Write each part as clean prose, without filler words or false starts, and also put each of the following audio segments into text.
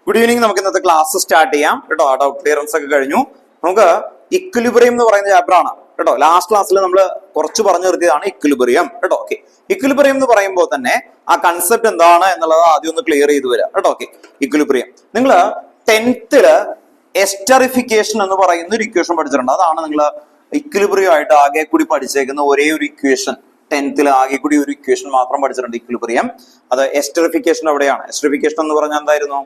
Good evening. നമുക്ക് ഇന്നത്തെ class start ചെയ്യാം കേട്ടോ. ഡൗട്ട് ക്ലിയറൻസ് ഒക്കെ കഴിഞ്ഞു. നമുക്ക് ഇക്വിലിബ്രിയം എന്ന് പറയുന്ന ചാപ്റ്റർ ആണ് കേട്ടോ. ലാസ്റ്റ് ക്ലാസ്സിൽ നമ്മൾ കുറച്ച് പറഞ്ഞു നിർത്തിയതാണ് ഇക്വിലിബ്രിയം കേട്ടോ. ഓക്കെ, ഇക്വിലിബ്രിയം എന്ന് പറയുമ്പോൾ തന്നെ ആ കൺസെപ്റ്റ് എന്താണ് എന്നുള്ളത് ആദ്യം ഒന്ന് ക്ലിയർ ചെയ്ത് വരാം കേട്ടോ. ഓക്കെ, ഇക്വിലിബ്രിയം നിങ്ങൾ 10th എസ്റ്ററിഫിക്കേഷൻ എന്ന് പറയുന്ന ഒരു ഇക്വേഷൻ പഠിച്ചിട്ടുണ്ട്. അതാണ് നിങ്ങൾ ഇക്വിലിബ്രിയം ആയിട്ട് ആകെ കൂടി പഠിച്ചേക്കുന്ന ഒരേ ഒരു ഇക്വേഷൻ. 10th ആകെ കൂടി ഒരു ഇക്വേഷൻ മാത്രം പഠിച്ചിട്ടുണ്ട് ഇക്വിലിബ്രിയം. അത് എസ്റ്ററിഫിക്കേഷൻ എവിടെയാണ്? എസ്റ്ററിഫിക്കേഷൻ എന്ന് പറഞ്ഞാൽ എന്തായിരുന്നു?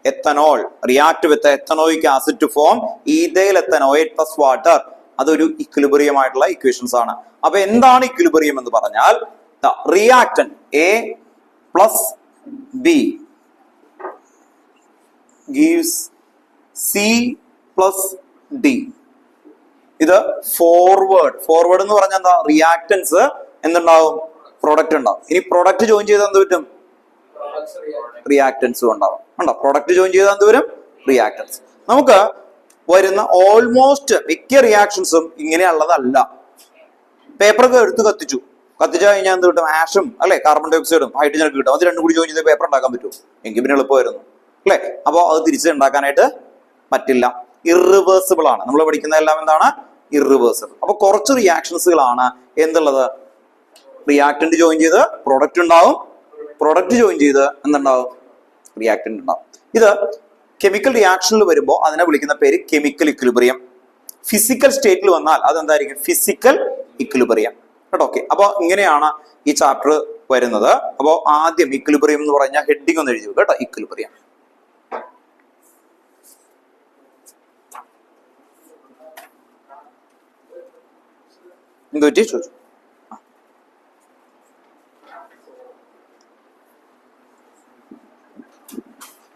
Ethanol react with ethanoic acid to form ethyl ethanoate plus water. അതൊരു ഇക്വിലിബ്രിയം ആയിട്ടുള്ള ഇക്വേഷൻസ് ആണ്. അപ്പൊ എന്താണ് ഇക്വിലിബ്രിയം എന്ന് പറഞ്ഞാൽ reactant A plus B gives C plus D. ഇത് ഫോർവേഡ് എന്ന് പറഞ്ഞാൽ എന്താ? റിയാക്ടൻസ് എന്തുണ്ടാവും? പ്രൊഡക്റ്റ് ഉണ്ടാവും. ഇനി പ്രൊഡക്റ്റ് ജോയിൻ ചെയ്താൽ എന്ത് പറ്റും? റിയാക്ടൻസും ഉണ്ടാവും. ഉണ്ടോ? പ്രൊഡക്റ്റ് ജോയിൻ ചെയ്താൽ എന്ത് വരും? റിയാക്ടൻസ്. നമുക്ക് വരുന്ന ഓൾമോസ്റ്റ് മിക്ക റിയാക്ഷൻസും ഇങ്ങനെയുള്ളതല്ല. പേപ്പറൊക്കെ എടുത്ത് കത്തിച്ചു കഴിഞ്ഞാൽ എന്ത് കിട്ടും? ആഷും അല്ലെ കാർബൺ ഡൈ ഓക്സൈഡും ഹൈഡ്രജൻ ഒക്കെ കിട്ടും. അത് രണ്ടും കൂടി ജോയിൻ ചെയ്ത് പേപ്പർ ഉണ്ടാക്കാൻ പറ്റും. എങ്കിൽ പിന്നെ എളുപ്പമായിരുന്നു അല്ലെ. അപ്പോൾ അത് തിരിച്ച് ഉണ്ടാക്കാനായിട്ട് പറ്റില്ല. ഇറിവേഴ്സിബിൾ ആണ്. നമ്മൾ പഠിക്കുന്നതെല്ലാം എന്താണ്? ഇറിവേഴ്സിബിൾ. അപ്പൊ കുറച്ച് റിയാക്ഷൻസുകളാണ് എന്തുള്ളത്? റിയാക്ടന്റ് ജോയിൻ ചെയ്ത് പ്രൊഡക്റ്റ് ഉണ്ടാവും, പ്രൊഡക്റ്റ് ജോയിൻ ചെയ്ത് എന്തുണ്ടാവും? റിയാക്ടന്റ് ഉണ്ടാവും. ഇത് കെമിക്കൽ റിയാക്ഷനിൽ വരുമ്പോൾ അതിനെ വിളിക്കുന്ന പേര് കെമിക്കൽ ഇക്വിലിബ്രിയം. ഫിസിക്കൽ സ്റ്റേറ്റിൽ വന്നാൽ അതെന്തായിരിക്കും? ഫിസിക്കൽ ഇക്വിലിബ്രിയം കേട്ടോ. ഓക്കെ, അപ്പൊ ഇങ്ങനെയാണ് ഈ ചാപ്റ്റർ വരുന്നത്. അപ്പോ ആദ്യം ഇക്വിലിബ്രിയം എന്ന് പറഞ്ഞാൽ ഹെഡിങ് ഒന്ന് എഴുതി കേട്ടോ. ഇക്വിലിബ്രിയം എന്ത് പറ്റി ചോദിച്ചു?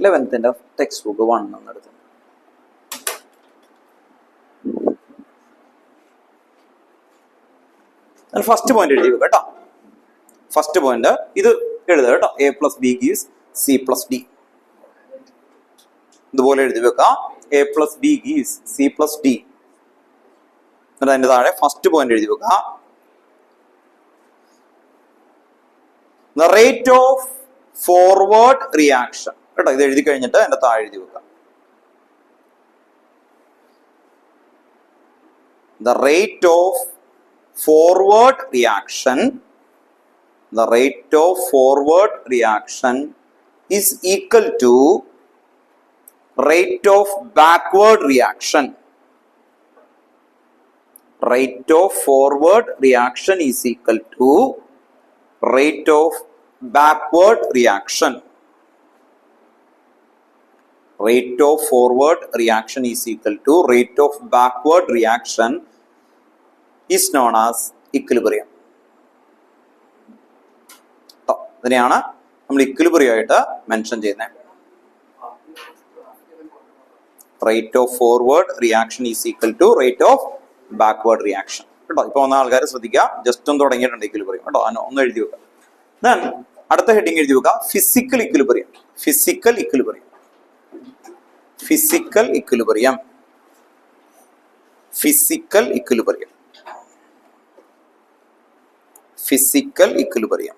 11th ടെക്സ്റ്റ് ബുക്ക് 1 എന്നെടുത്തു. ഫസ്റ്റ് പോയിന്റ് എഴുതി കേട്ടോ. ഫസ്റ്റ് പോയിന്റ് ഇത് എഴുതുക കേട്ടോ. A plus B gives C plus D. ഇതുപോലെ എഴുതി വെക്കാം. A plus B gives C plus D. എന്നിട്ട് അതിന്റെ താഴെ ഫസ്റ്റ് പോയിന്റ് എഴുതി വെക്കാം. The rate of forward reaction കേട്ടോ. ഇത് എഴുതി കഴിഞ്ഞിട്ട് എന്റെ താഴെ എഴുതി വെക്കാം. The rate of forward reaction is equal to rate of backward reaction. Rate of forward reaction is equal to rate of backward reaction. Rate of forward reaction is equal to rate of backward reaction is known as equilibrium. ഇതിനെയാണ് നമ്മൾ equilibrium ആയിട്ട് mention ചെയ്യുന്നത്. Rate of forward reaction is equal to rate of backward reaction കേട്ടോ. ഇപ്പൊ വന്ന ആൾക്കാർ ശ്രദ്ധിക്കുക. Just ഒന്ന് തുടങ്ങിയിട്ടുണ്ട് ഇക്വിലിബ്രിയം കേട്ടോ. ഒന്ന് എഴുതി വെക്കുക. ദെൻ അടുത്ത ഹെഡിങ് എഴുതി വെക്കുക. Physical equilibrium. Physical equilibrium. Physical equilibrium. Physical equilibrium. Physical equilibrium.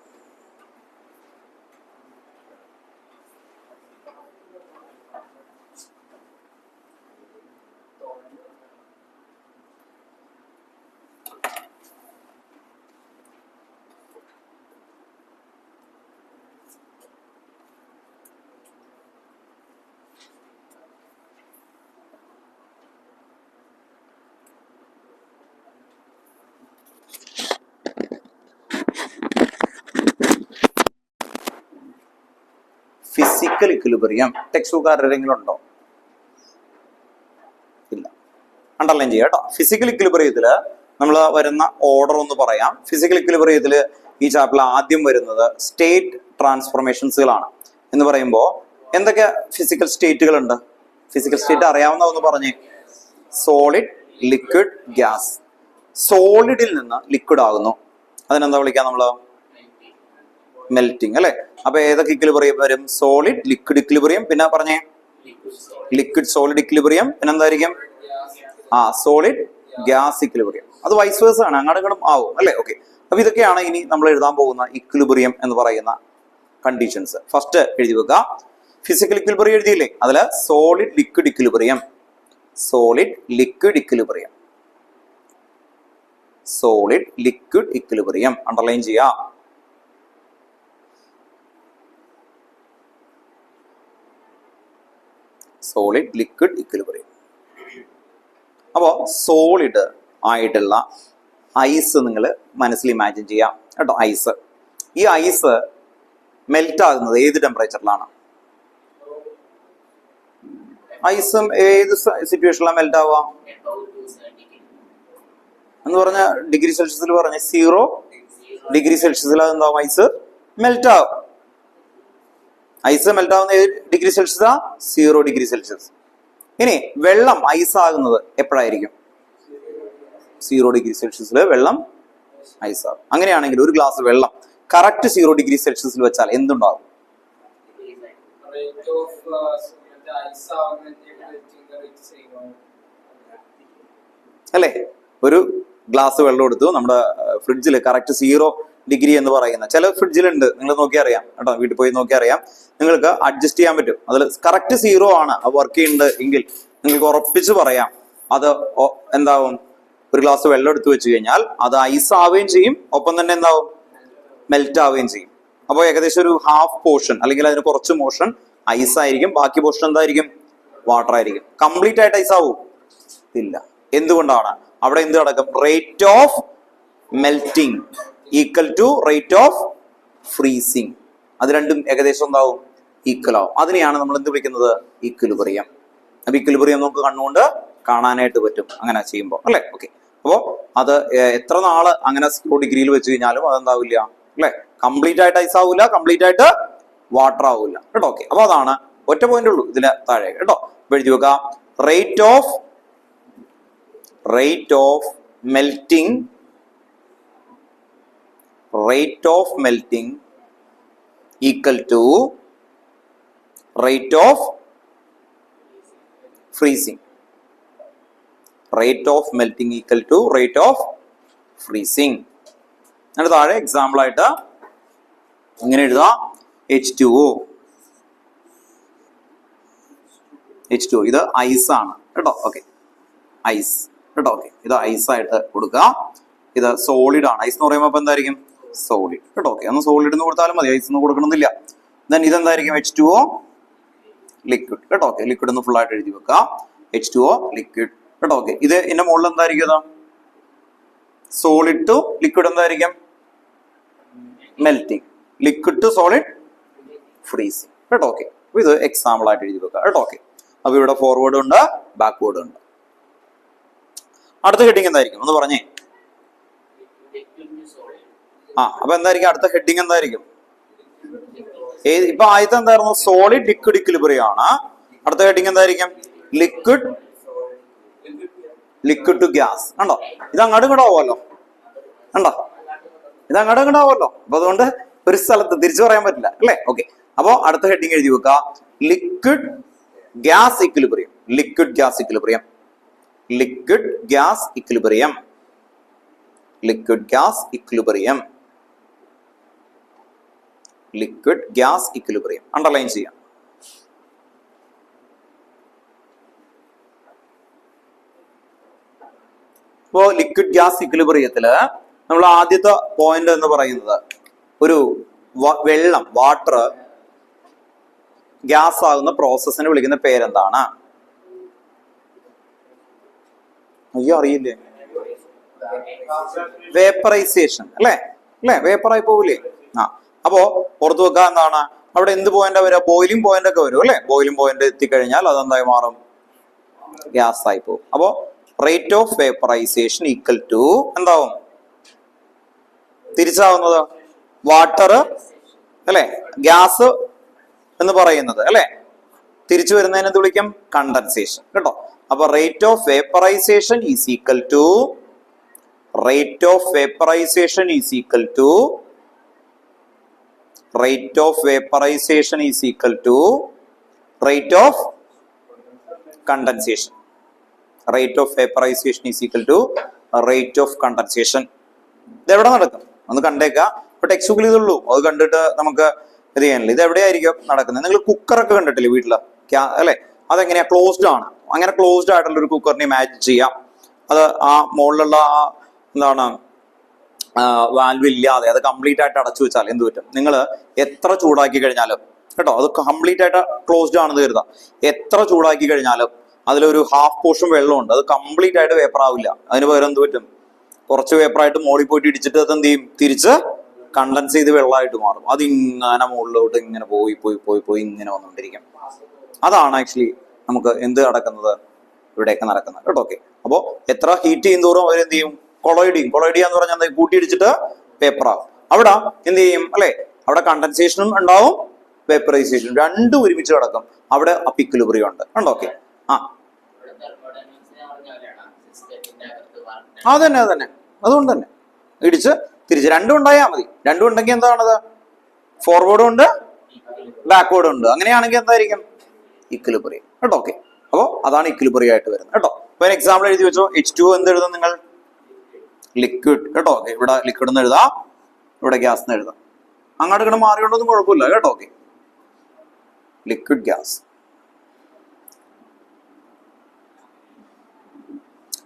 Physical equilibrium text book ആരെങ്കിലും ഉണ്ടോ? ഇല്ല. അണ്ടർലൈൻ ചെയ്യാം കേട്ടോ. ഫിസിക്കൽ ഇക്വിലിബ്രിയത്തില് നമ്മൾ വരുന്ന ഓർഡർ ഒന്ന് പറയാം. ഫിസിക്കൽ ഇക്വിലിബ്രിയത്തില് ഈ ചാപ്റ്ററിൽ ആദ്യം വരുന്നത് സ്റ്റേറ്റ് ട്രാൻസ്ഫോർമേഷൻസുകളാണ്. എന്ന് പറയുമ്പോൾ എന്തൊക്കെ ഫിസിക്കൽ സ്റ്റേറ്റുകൾ ഉണ്ട്? ഫിസിക്കൽ സ്റ്റേറ്റ് അറിയാവുന്ന ഒന്ന് പറഞ്ഞേ. Solid, liquid, gas. സോളിഡിൽ നിന്ന് ലിക്വിഡ് ആകുന്നു. അതിനെന്താ വിളിക്കാം നമ്മള്? മെൽറ്റിംഗ് അല്ലെ. അപ്പൊ ഏതൊക്കെ ഇക്വിലിബ്രിയം വരും? Solid, liquid equilibrium. പിന്നെ പറഞ്ഞേ ലിക്വിഡ് സോളിഡ് ഇക്വിലിബ്രിയം. പിന്നെ എന്തായിരിക്കും? Solid gas equilibrium. അത് വൈസ് വേഴ്സ ആണ്, അങ്ങോട്ടും ആവും അല്ലെ. ഓക്കെ, അപ്പൊ ഇതൊക്കെയാണ് ഇനി നമ്മൾ എഴുതാൻ പോകുന്ന ഇക്വിലിബ്രിയം എന്ന് പറയുന്ന കണ്ടീഷൻസ്. ഫസ്റ്റ് എഴുതി വെക്കുക. ഫിസിക്കൽ ഇക്വിലിബ്രിയം എഴുതിയില്ലേ, അതില് solid liquid equilibrium, solid liquid equilibrium, solid liquid equilibrium underline ചെയ്യാം. Solid liquid equilibrium. അപ്പോ സോളിഡ് ആയിട്ടുള്ള ഐസ് നിങ്ങൾ മനസ്സിൽ ഇമാജിൻ ചെയ്യാം കേട്ടോ. ഐസ്, ഈ ഐസ് മെൽറ്റ് ആകുന്നത് ഏത് ടെമ്പറേച്ചറിലാണ്? ഐസ് ഏത് സിറ്റുവേഷനിലാണ് മെൽറ്റ് ആവുക എന്ന് പറഞ്ഞ ഡിഗ്രി സെൽഷ്യസിൽ പറഞ്ഞ 0 ഡിഗ്രി സെൽഷ്യസിൽ അതെന്താവും? ഐസ് മെൽറ്റ് ആവും. ഐസ് മെൽറ്റ് ആവുന്ന ഏത് ഡിഗ്രി സെൽഷ്യസാ? 0 degree Celsius. ഇനി വെള്ളം ഐസ് ആകുന്നത് എപ്പോഴായിരിക്കും? 0 ഡിഗ്രി സെൽഷ്യസിൽ വെള്ളം ഐസ് ആകും. അങ്ങനെയാണെങ്കിൽ ഒരു ഗ്ലാസ് വെള്ളം കറക്റ്റ് 0 ഡിഗ്രി സെൽഷ്യസിൽ വെച്ചാൽ എന്തുണ്ടാകും? അല്ലേ? ഒരു ഗ്ലാസ് വെള്ളം എടുത്തു നമ്മുടെ ഫ്രിഡ്ജിൽ കറക്റ്റ് 0 ഡിഗ്രി എന്ന് പറയുന്ന ചില ഫ്രിഡ്ജിലുണ്ട്, നിങ്ങൾ നോക്കി അറിയാം കേട്ടോ, വീട്ടിൽ പോയി നോക്കി അറിയാം, നിങ്ങൾക്ക് അഡ്ജസ്റ്റ് ചെയ്യാൻ പറ്റും. അതിൽ കറക്റ്റ് 0 ആണ് വർക്ക് ചെയ്യുന്നുണ്ട് എങ്കിൽ നിങ്ങൾക്ക് ഉറപ്പിച്ച് പറയാം അത് എന്താവും? ഒരു ഗ്ലാസ് വെള്ളം എടുത്തു വെച്ച് കഴിഞ്ഞാൽ അത് ഐസ് ആവുകയും ചെയ്യും, ഒപ്പം തന്നെ എന്താവും? മെൽറ്റ് ആവുകയും ചെയ്യും. അപ്പോൾ ഏകദേശം ഒരു ഹാഫ് പോർഷൻ അല്ലെങ്കിൽ അതിന് കുറച്ച് പോർഷൻ ഐസ് ആയിരിക്കും, ബാക്കി പോർഷൻ എന്തായിരിക്കും? വാട്ടർ ആയിരിക്കും. കംപ്ലീറ്റ് ആയിട്ട് ഐസ് ആവും? ഇല്ല. എന്തുകൊണ്ടാണ്? അവിടെ എന്ത് നടക്കും? Rate of melting equal to rate of freezing. അത് രണ്ടും ഏകദേശം എന്താവും? ഈക്വൽ ആവും. അതിനെയാണ് നമ്മൾ എന്ത് വിളിക്കുന്നത്? ഈക്വിലിബ്രിയം. അപ്പൊ ഈക്വിലിബ്രിയം നമുക്ക് കണ്ണുകൊണ്ട് കാണാനായിട്ട് പറ്റും അങ്ങനെ ചെയ്യുമ്പോൾ, അല്ലെ? ഓക്കെ. അപ്പോ അത് എത്ര നാള് അങ്ങനെ 0 ഡിഗ്രിയിൽ വെച്ച് കഴിഞ്ഞാലും അതെന്താവില്ല, അല്ലെ? കംപ്ലീറ്റ് ആയിട്ട് ഐസ് ആവില്ല, കംപ്ലീറ്റ് ആയിട്ട് വാട്ടർ ആവില്ല കേട്ടോ. ഓക്കെ. അപ്പൊ അതാണ് ഒറ്റ പോയിന്റ് ഉള്ളൂ ഇതിന് താഴെ കേട്ടോ. എഴുതി വെക്കാം. Rate of melting equal to rate of freezing. Rate of melting equal to rate of freezing. എന്നിട്ട് താഴെ എക്സാമ്പിൾ ആയിട്ട് ഇങ്ങനെ എഴുതാം. H2O. ഇത് ഐസ് ആണ് കേട്ടോ. ഓക്കെ. ഐസ് കേട്ടോ. ഓക്കെ. ഇത് ഐസ് ആയിട്ട് കൊടുക്കുക. ഇത് സോളിഡ് ആണ്. ഐസ് എന്ന് പറയുമ്പോൾ അപ്പൊ എന്തായിരിക്കും? സോളിഡ് കേട്ടോ. ഓക്കെ. ഒന്ന് സോളിഡ് എന്ന് കൊടുത്താലും മതി, ഐസ് എന്ന് കൊടുക്കണമെന്നില്ല. ദെൻ ഇതെന്തായിരിക്കും? H2O ലിക്വിഡ് കേട്ടോ. ഓക്കെ. ലിക്വിഡ് ഒന്ന് ഫുൾ ആയിട്ട് എഴുതി വെക്കുക. H2O ലിക്വിഡ് കേട്ടോ. ഓക്കെ. ഇത് ഇതിന്റെ മുകളിൽ എന്തായിരിക്കും? സോളിഡ് ടു ലിക്വിഡ് എന്തായിരിക്കും? Melting. Liquid to solid freezing കേട്ടോ. ഓക്കെ. ഇത് എക്സാമ്പിൾ ആയിട്ട് എഴുതി വെക്കുക കേട്ടോ. ഓക്കെ. അപ്പൊ ഇവിടെ ഫോർവേഡ് ഉണ്ട്, ബാക്ക്വേർഡ് ഉണ്ട്. അടുത്ത ഹെഡിങ് എന്തായിരിക്കും ഒന്ന് പറഞ്ഞേ? അപ്പൊ എന്തായിരിക്കും അടുത്ത ഹെഡിങ്? എന്തായിരിക്കും? ഇപ്പൊ ആദ്യത്തെ എന്തായിരുന്നു? സോളിഡ് ലിക്വിഡ് ഇക്വിലിബ്രിയം ആണ്. അടുത്ത ഹെഡിങ് എന്തായിരിക്കും? Liquid to gas. കണ്ടോ? ഇത് അങ്ങോട്ടും ഇങ്ങോട്ടും ആവുമല്ലോ. കണ്ടോ? ഇത് അങ്ങോട്ടും ഇങ്ങോട്ടും ആവുമല്ലോ. അപ്പൊ അതുകൊണ്ട് ഒരു സ്ഥലത്ത് തിരിച്ചു പറയാൻ പറ്റില്ല, അല്ലേ? ഓക്കെ. അപ്പോ അടുത്ത ഹെഡിങ് എഴുതി വെക്കുക. Liquid gas equilibrium. Liquid gas equilibrium. Liquid gas equilibrium. Liquid gas equilibrium. Liquid gas equilibrium underline ചെയ്യാം. ഇപ്പോ ലിക്വിഡ് ഗ്യാസ് ഇക്വിലിബ്രിയത്തില് നമ്മൾ ആദ്യത്തെ പോയിന്റ് എന്ന് പറയുന്നത് ഒരു വെള്ളം, വാട്ടർ ഗ്യാസ് ആകുന്ന പ്രോസസ്സിനെ വിളിക്കുന്ന പേരെന്താണ്? അയ്യോ അറിയില്ലേ? വേപ്പറൈസേഷൻ അല്ലേ? വേപ്പറായി പോവില്ലേ? അപ്പോ ഓർത്തു വെക്കുക എന്താണ് അവിടെ എന്ത് പോയിന്റ് വരിക? ബോയിലിംഗ് പോയിന്റ് ഒക്കെ വരും അല്ലെ? ബോയിലിംഗ് പോയിന്റ് എത്തിക്കഴിഞ്ഞാൽ അതെന്തായി മാറും? ഗ്യാസ് ആയി പോകും. അപ്പോ rate of vaporization equal to എന്താവും? തിരിച്ചാവുന്നത് വാട്ടർ അല്ലെ? ഗ്യാസ് എന്ന് പറയുന്നത് അല്ലെ? തിരിച്ചു വരുന്നതിന് എന്ത് വിളിക്കും? കണ്ടൻസേഷൻ കേട്ടോ. അപ്പൊ rate of vaporization is equal to rate of vaporization is equal to rate of vaporization is equal to rate of condensation. Rate of vaporization is equal to rate of condensation. ഇത് എവിടെ നടക്കും? ഒന്ന് കണ്ടേക്കാം. ഇപ്പൊ text ബുക്കിൽ ഇതുള്ളൂ, അത് കണ്ടിട്ട് നമുക്ക് ഇത് ചെയ്യാനില്ല. ഇത് എവിടെയായിരിക്കും നടക്കുന്നത്? നിങ്ങൾ കുക്കറൊക്കെ കണ്ടിട്ടില്ലേ വീട്ടില്, അല്ലെ? അതെങ്ങനെയാ? ക്ലോസ്ഡ് ആണ്. അങ്ങനെ ക്ലോസ്ഡ് ആയിട്ടുള്ള ഒരു കുക്കറിനെ ഇമാജിൻ ചെയ്യാം. അത് ആ മുകളിലുള്ള എന്താണ് വാൽവ് ഇല്ലാതെ അത് കംപ്ലീറ്റ് ആയിട്ട് അടച്ചു വെച്ചാൽ എന്ത് പറ്റും? നിങ്ങൾ എത്ര ചൂടാക്കി കഴിഞ്ഞാലും കേട്ടോ, അത് കംപ്ലീറ്റ് ആയിട്ട് ക്ലോസ്ഡ് ആണെന്ന് കരുതാം. എത്ര ചൂടാക്കി കഴിഞ്ഞാലും അതിലൊരു ഹാഫ് പോർഷൻ വെള്ളമുണ്ട്, അത് കംപ്ലീറ്റ് ആയിട്ട് വേപ്പർ ആവില്ല. അതിന് പകരം എന്ത് പറ്റും? കുറച്ച് വേപ്പറായിട്ട് മോളിൽ പോയിട്ട് ഇടിച്ചിട്ട് അത് എന്ത് ചെയ്യും? തിരിച്ച് കണ്ടൻസ് ചെയ്ത് വെള്ളമായിട്ട് മാറും. അതിങ്ങനെ മുകളിലോട്ട് ഇങ്ങനെ പോയി പോയി പോയി പോയി ഇങ്ങനെ വന്നുകൊണ്ടിരിക്കും. അതാണ് ആക്ച്വലി നമുക്ക് എന്ത് നടക്കുന്നത്, ഇവിടെയൊക്കെ നടക്കുന്നത് കേട്ടോ. ഓക്കെ, അപ്പോ എത്ര ഹീറ്റ് ചെയ്യും തോറും അവരെന്ത് ചെയ്യും? കൊളോയിഡ് ചെയ്യും. കൊളോയിഡ് ചെയ്യാന്ന് പറഞ്ഞാൽ കൂട്ടിയിടിച്ചിട്ട് പേപ്പറാകും. അവിടെ എന്ത് ചെയ്യും അല്ലെ? അവിടെ കണ്ടൻസേഷനും ഉണ്ടാവും, വേപ്പറൈസേഷനും രണ്ടും ഒരുമിച്ച് കിടക്കും. അവിടെ ഇക്വിലിബ്രിയം ഉണ്ട്. ഉണ്ടോ? ഓക്കെ, ആ അതന്നെ അതന്നെ അതുകൊണ്ട് തന്നെ ഇടിച്ച് തിരിച്ച് രണ്ടും ഉണ്ടായാൽ മതി. രണ്ടും ഉണ്ടെങ്കിൽ എന്താണത്? ഫോർവേഡും ഉണ്ട്, ബാക്ക്വേർഡും ഉണ്ട്. അങ്ങനെയാണെങ്കിൽ എന്തായിരിക്കും? ഇക്വിലിബ്രിയം കേട്ടോ. ഓക്കെ, അപ്പോ അതാണ് ഇക്വിലിബ്രിയം ആയിട്ട് വരുന്നത് കേട്ടോ. അപ്പൊ എക്സാമ്പിൾ എഴുതി വെച്ചോ. H2 എന്ത് എഴുതും നിങ്ങൾ? ലിക്വിഡ് കേട്ടോ. ഇവിടെ ലിക്വിഡ് എന്ന് എഴുതാം, ഇവിടെ ഗ്യാസ് എന്ന് എഴുതാം. അങ്ങോട്ട് ഇങ്ങനെ മാറിയോണ്ടൊന്നും കുഴപ്പമില്ല കേട്ടോ. Okay, liquid gas.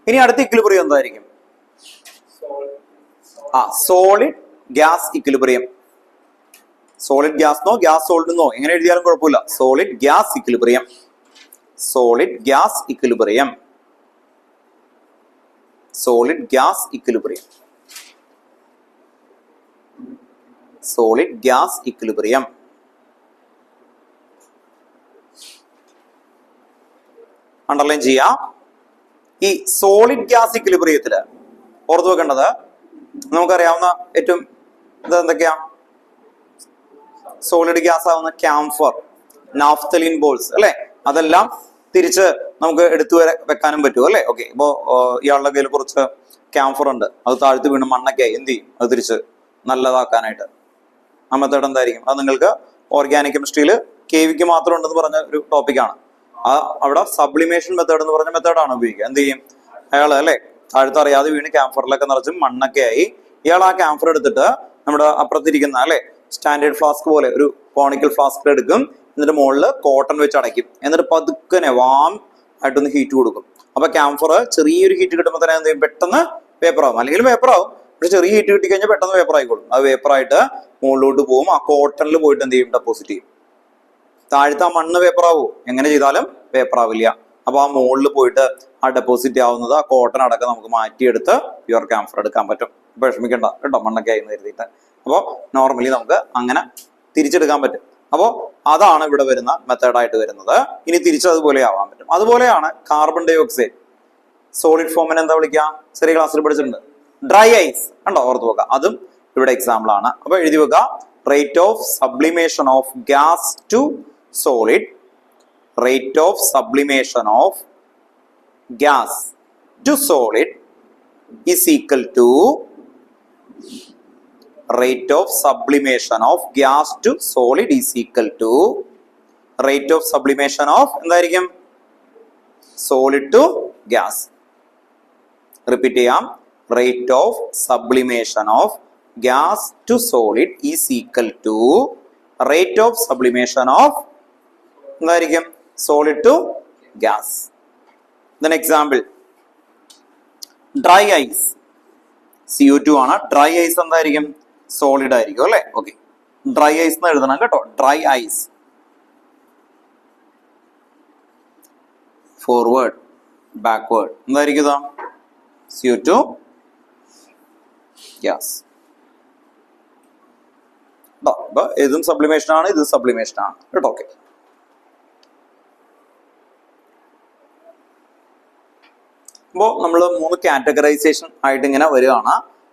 ഇനി അടുത്ത ഇക്വിലിബ്രിയം എന്തായിരിക്കും? Solid gas equilibrium. Solid gas gas solid എങ്ങനെ എഴുതിയാലും കുഴപ്പമില്ല. Solid gas equilibrium. Solid gas equilibrium. Solid gas equilibrium. Solid gas equilibrium. Underline ചെയ്യാം. ഈ സോളിഡ് ഗ്യാസ് ഇക്വിലിബ്രിയത്തില് ഓർത്തു വെക്കേണ്ടത് നമുക്കറിയാവുന്ന ഏറ്റവും എന്തൊക്കെയാ? സോളിഡ് ഗ്യാസ് ആവുന്ന ക്യാംഫർ, നാഫ്തലിൻ ബോൾസ് അല്ലെ? അതെല്ലാം തിരിച്ച് നമുക്ക് എടുത്തു വെക്കാനും പറ്റും അല്ലെ? ഓക്കെ, ഇപ്പോ ഇയാളുടെ കയ്യിൽ കുറച്ച് ക്യാംഫർ ഉണ്ട്, അത് താഴ്ത്തി വീണ് മണ്ണൊക്കെ എന്ത് ചെയ്യും? അത് തിരിച്ച് നല്ലതാക്കാനായിട്ട് ആ മെത്തേഡ് എന്തായിരിക്കും? അത് നിങ്ങൾക്ക് ഓർഗാനിക് കെമിസ്ട്രിയിൽ KVക്ക് മാത്രം ഉണ്ടെന്ന് പറഞ്ഞ ഒരു ടോപ്പിക്കാണ്. അവിടെ സബ്ലിമേഷൻ മെത്തേഡ് എന്ന് പറഞ്ഞ മെത്തേഡാണ് ഉപയോഗിക്കുക. എന്ത് ചെയ്യും? അയാൾ അല്ലെ താഴ്ത്തറിയാതെ വീണ് ക്യാംഫറിലൊക്കെ നിറച്ച് മണ്ണൊക്കെ ആയി ഇയാൾ ആ ക്യാംഫർ എടുത്തിട്ട് നമ്മുടെ അപ്പുറത്തിരിക്കുന്ന അല്ലെ സ്റ്റാൻഡേർഡ് ഫ്ലാസ്ക് പോലെ ഒരു കോണിക്കൽ ഫ്ലാസ്ക് എടുക്കും. എന്നിട്ട് മുകളിൽ കോട്ടൺ വെച്ച് അടയ്ക്കും. എന്നിട്ട് പതുക്കനെ വാം ആയിട്ടൊന്ന് ഹീറ്റ് കൊടുക്കും. അപ്പൊ ക്യാംഫർ ചെറിയൊരു ഹീറ്റ് കിട്ടുമ്പോൾ തന്നെ എന്ത് ചെയ്യും? പെട്ടെന്ന് വേപ്പറാവും. അല്ലെങ്കിൽ വേപ്പറാവും, പക്ഷെ ചെറിയ ഹീറ്റ് കിട്ടി കഴിഞ്ഞാൽ പെട്ടെന്ന് വേപ്പർ ആയിക്കോളും. അത് വേപ്പറായിട്ട് മുകളിലോട്ട് പോകും. ആ കോട്ടണിൽ പോയിട്ട് എന്ത് ചെയ്യും? ഡെപ്പോസിറ്റ് ചെയ്യും. താഴത്തെ ആ മണ്ണ് പേപ്പറാവോ? എങ്ങനെ ചെയ്താലും പേപ്പറാവില്ല. അപ്പൊ ആ മുകളിൽ പോയിട്ട് ആ ഡെപ്പോസിറ്റ് ആവുന്നത് ആ കോട്ടൺ അടക്കം നമുക്ക് മാറ്റിയെടുത്ത് പ്യുവർ ക്യാംഫർ എടുക്കാൻ പറ്റും. അപ്പൊ വിഷമിക്കണ്ട കേട്ടോ, മണ്ണൊക്കെ ആയി കരുതിയിട്ട്. അപ്പോൾ നോർമലി നമുക്ക് അങ്ങനെ തിരിച്ചെടുക്കാൻ പറ്റും. അപ്പോൾ അതാണ് ഇവിടെ വരുന്ന മെത്തേഡായിട്ട് വരുന്നത്. ഇനി തിരിച്ചതുപോലെ ആവാൻ പറ്റും. അതുപോലെയാണ് കാർബൺ ഡൈ ഓക്സൈഡ്. സോളിഡ് ഫോമിനെ എന്താ വിളിക്കുക? ചെറിയ ക്ലാസ്സിൽ പഠിച്ചിട്ടുണ്ട്, ഡ്രൈ ഐസ്. കണ്ടോ? ഓർത്ത് വെക്കുക. അതും ഇവിടെ എക്സാമ്പിൾ ആണ്. അപ്പൊ എഴുതി വെക്കുക, rate of sublimation of gas to solid, rate of sublimation of gas to solid is equal to rate of sublimation of gas to solid is equal to rate of sublimation of എന്തായിരിക്കും? solid to gas. Repeat ചെയ്യാം. rate of sublimation of gas to solid is equal to rate of sublimation of എന്തായിരിക്കും? Solid to gas. Then example, dry ice. CO2 ആണ്. Dry ice എന്തായിരിക്കും? Solid ആയിരിക്കും അല്ലെ? Okay, dry ice എന്ന് എഴുതണം കേട്ടോ. Dry ice. Forward, backward എന്തായിരിക്കും? CO2 gas. അപ്പൊ ഇതും സബ്ലിമേഷൻ ആണ്, ഇത് സബ്ലിമേഷൻ ആണ് കേട്ടോ. ഓക്കെ, അപ്പോൾ നമ്മൾ 3 കാറ്റഗറൈസേഷൻ ആയിട്ട് ഇങ്ങനെ വരികയാണ്.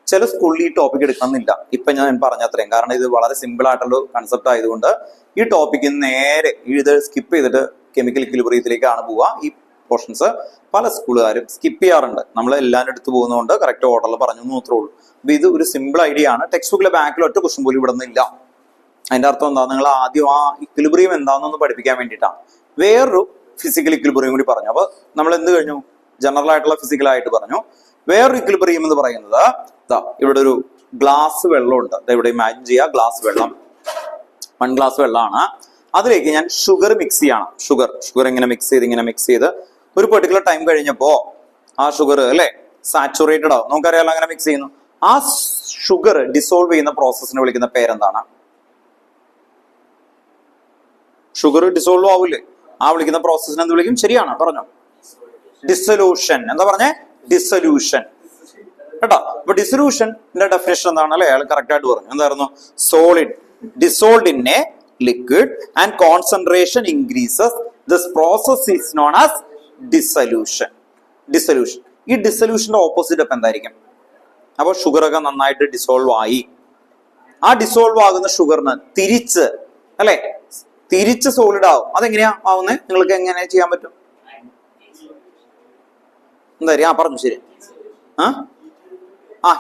ചില സ്കൂളിൽ ഈ ടോപ്പിക് എടുക്കണമെന്നില്ല, ഇപ്പൊ ഞാൻ പറഞ്ഞ അത്രയും. കാരണം ഇത് വളരെ സിമ്പിൾ ആയിട്ടുള്ള കൺസെപ്റ്റ് ആയതുകൊണ്ട് ഈ ടോപ്പിക്ക് നേരെ ഇത് സ്കിപ്പ് ചെയ്തിട്ട് കെമിക്കൽ ഇക്വിലിബ്രിയത്തിലേക്കാണ് പോവുക. ഈ പോർഷൻസ് പല സ്കൂളുകാരും സ്കിപ്പ് ചെയ്യാറുണ്ട്. നമ്മൾ എല്ലാവരും എടുത്ത് പോകുന്നതുകൊണ്ട് കറക്റ്റ് ഓർഡറിൽ പറഞ്ഞു മാത്രമേ ഉള്ളൂ. അപ്പൊ ഇത് ഒരു സിമ്പിൾ ഐഡിയ ആണ്. ടെക്സ്റ്റ് ബുക്കിലെ ബാക്കിൽ ഒറ്റ ക്വസ്റ്റ്യൻ പോലും ഇവിടെ നിന്നില്ല. അതിന്റെ അർത്ഥം എന്താ? നിങ്ങൾ ആദ്യം ആ ഇക്വിലിബ്രിയം എന്താണെന്നൊന്ന് പഠിപ്പിക്കാൻ വേണ്ടിയിട്ടാണ്. വേറൊരു ഫിസിക്കൽ ഇക്വിലിബ്രിയം കൂടി പറഞ്ഞു. അപ്പൊ നമ്മൾ എന്ത് കഴിഞ്ഞു? ജനറൽ ആയിട്ടുള്ള ഫിസിക്കൽ ആയിട്ട് പറഞ്ഞു. വേറൊരു ഇക്വിലിബ്രിയം എന്ന് പറയുന്നത് ഇവിടെ ഒരു ഗ്ലാസ് വെള്ളം ഉണ്ട്. ഇവിടെ ഇമാജിൻ ചെയ്യുക, ഗ്ലാസ് വെള്ളം. 1 ഗ്ലാസ് വെള്ളമാണ്. അതിലേക്ക് ഞാൻ ഷുഗർ മിക്സ് ചെയ്യണം. ഷുഗർ ഇങ്ങനെ മിക്സ് ചെയ്ത് ഒരു പെർട്ടിക്കുലർ ടൈം കഴിഞ്ഞപ്പോ ആ ഷുഗർ അല്ലെ സാച്ചുറേറ്റഡ് ആവും. നമുക്കറിയാലോ അങ്ങനെ മിക്സ് ചെയ്യുന്നു. ആ ഷുഗർ ഡിസോൾവ് ചെയ്യുന്ന പ്രോസസ്സിനെ വിളിക്കുന്ന പേരെന്താണ്? ഷുഗർ ഡിസോൾവ് ആവില്ലേ? ആ വിളിക്കുന്ന പ്രോസസ്സിനെ എന്ത് വിളിക്കും? ശരിയാണ്, പറഞ്ഞോ. ഡിസൊല്യൂഷൻ. എന്താ പറഞ്ഞേ? ഡിസൊല്യൂഷൻ കേട്ടോ. അപ്പൊ ഡിസൊല്യൂഷന്റെ ഡെഫിനേഷൻ എന്താണ് അല്ലെ? അയാൾ കറക്റ്റ് ആയിട്ട് പറഞ്ഞു. എന്തായിരുന്നു? Solid dissolved in a liquid and concentration increases. This process is known as dissolution. ഈ ഡിസൊല്യൂഷന്റെ ഓപ്പോസിറ്റ് അപ്പൊ എന്തായിരിക്കും? അപ്പൊ ഷുഗർ ഒക്കെ നന്നായിട്ട് ഡിസോൾവ് ആയി. ആ ഡിസോൾവ് ആകുന്ന ഷുഗറിന് തിരിച്ച് സോളിഡ് ആവും. അതെങ്ങനെയാ ആവുന്നത്? നിങ്ങൾക്ക് എങ്ങനെ ചെയ്യാൻ പറ്റും? എന്താ പറഞ്ഞു? ശരി.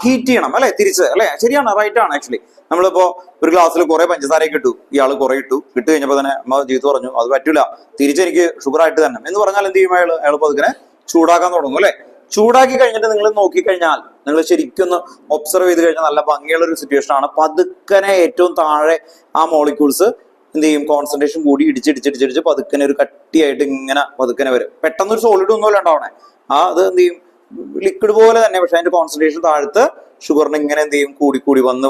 ഹീറ്റ് ചെയ്യണം അല്ലെ? തിരിച്ച് അല്ലെ? ശരിയാണ്, റൈറ്റ് ആണ്. ആക്ച്വലി നമ്മളിപ്പോ ഒരു ഗ്ലാസ്സിൽ കുറെ പഞ്ചസാരയൊക്കെ ഇട്ടു, ഇയാള് കുറെ ഇട്ട് കഴിഞ്ഞപ്പോ തന്നെ അമ്മ ജീത്ത് പറഞ്ഞു അത് പറ്റൂല, തിരിച്ചെനിക്ക് ഷുഗർ ആയിട്ട് തന്നെ എന്ന് പറഞ്ഞാൽ എന്ത് ചെയ്യും? അയാൾ അതിനെ ചൂടാക്കാൻ തുടങ്ങും അല്ലെ? ചൂടാക്കി കഴിഞ്ഞിട്ട് നിങ്ങൾ നോക്കിക്കഴിഞ്ഞാൽ, നിങ്ങൾ ശരിക്കും ഒന്ന് ഒബ്സർവ് ചെയ്ത് കഴിഞ്ഞാൽ നല്ല ഭംഗിയുള്ള ഒരു സിറ്റുവേഷൻ ആണ്. പതുക്കനെ ഏറ്റവും താഴെ ആ മോളിക്യൂൾസ് എന്ത് ചെയ്യും? കോൺസെൻട്രേഷൻ കൂടി ഇടിച്ച് പതുക്കനെ ഒരു കട്ടിയായിട്ട് ഇങ്ങനെ പതുക്കനെ വരും. പെട്ടെന്ന് ഒരു സോളിഡ് ഒന്നുമല്ല ഉണ്ടാവണേ. അത് എന്ത് ചെയ്യും? ലിക്വിഡ് പോലെ തന്നെ, പക്ഷെ അതിന്റെ കോൺസെൻട്രേഷൻ താഴത്ത് ഷുഗറിന് ഇങ്ങനെ എന്ത് ചെയ്യും? കൂടി വന്ന്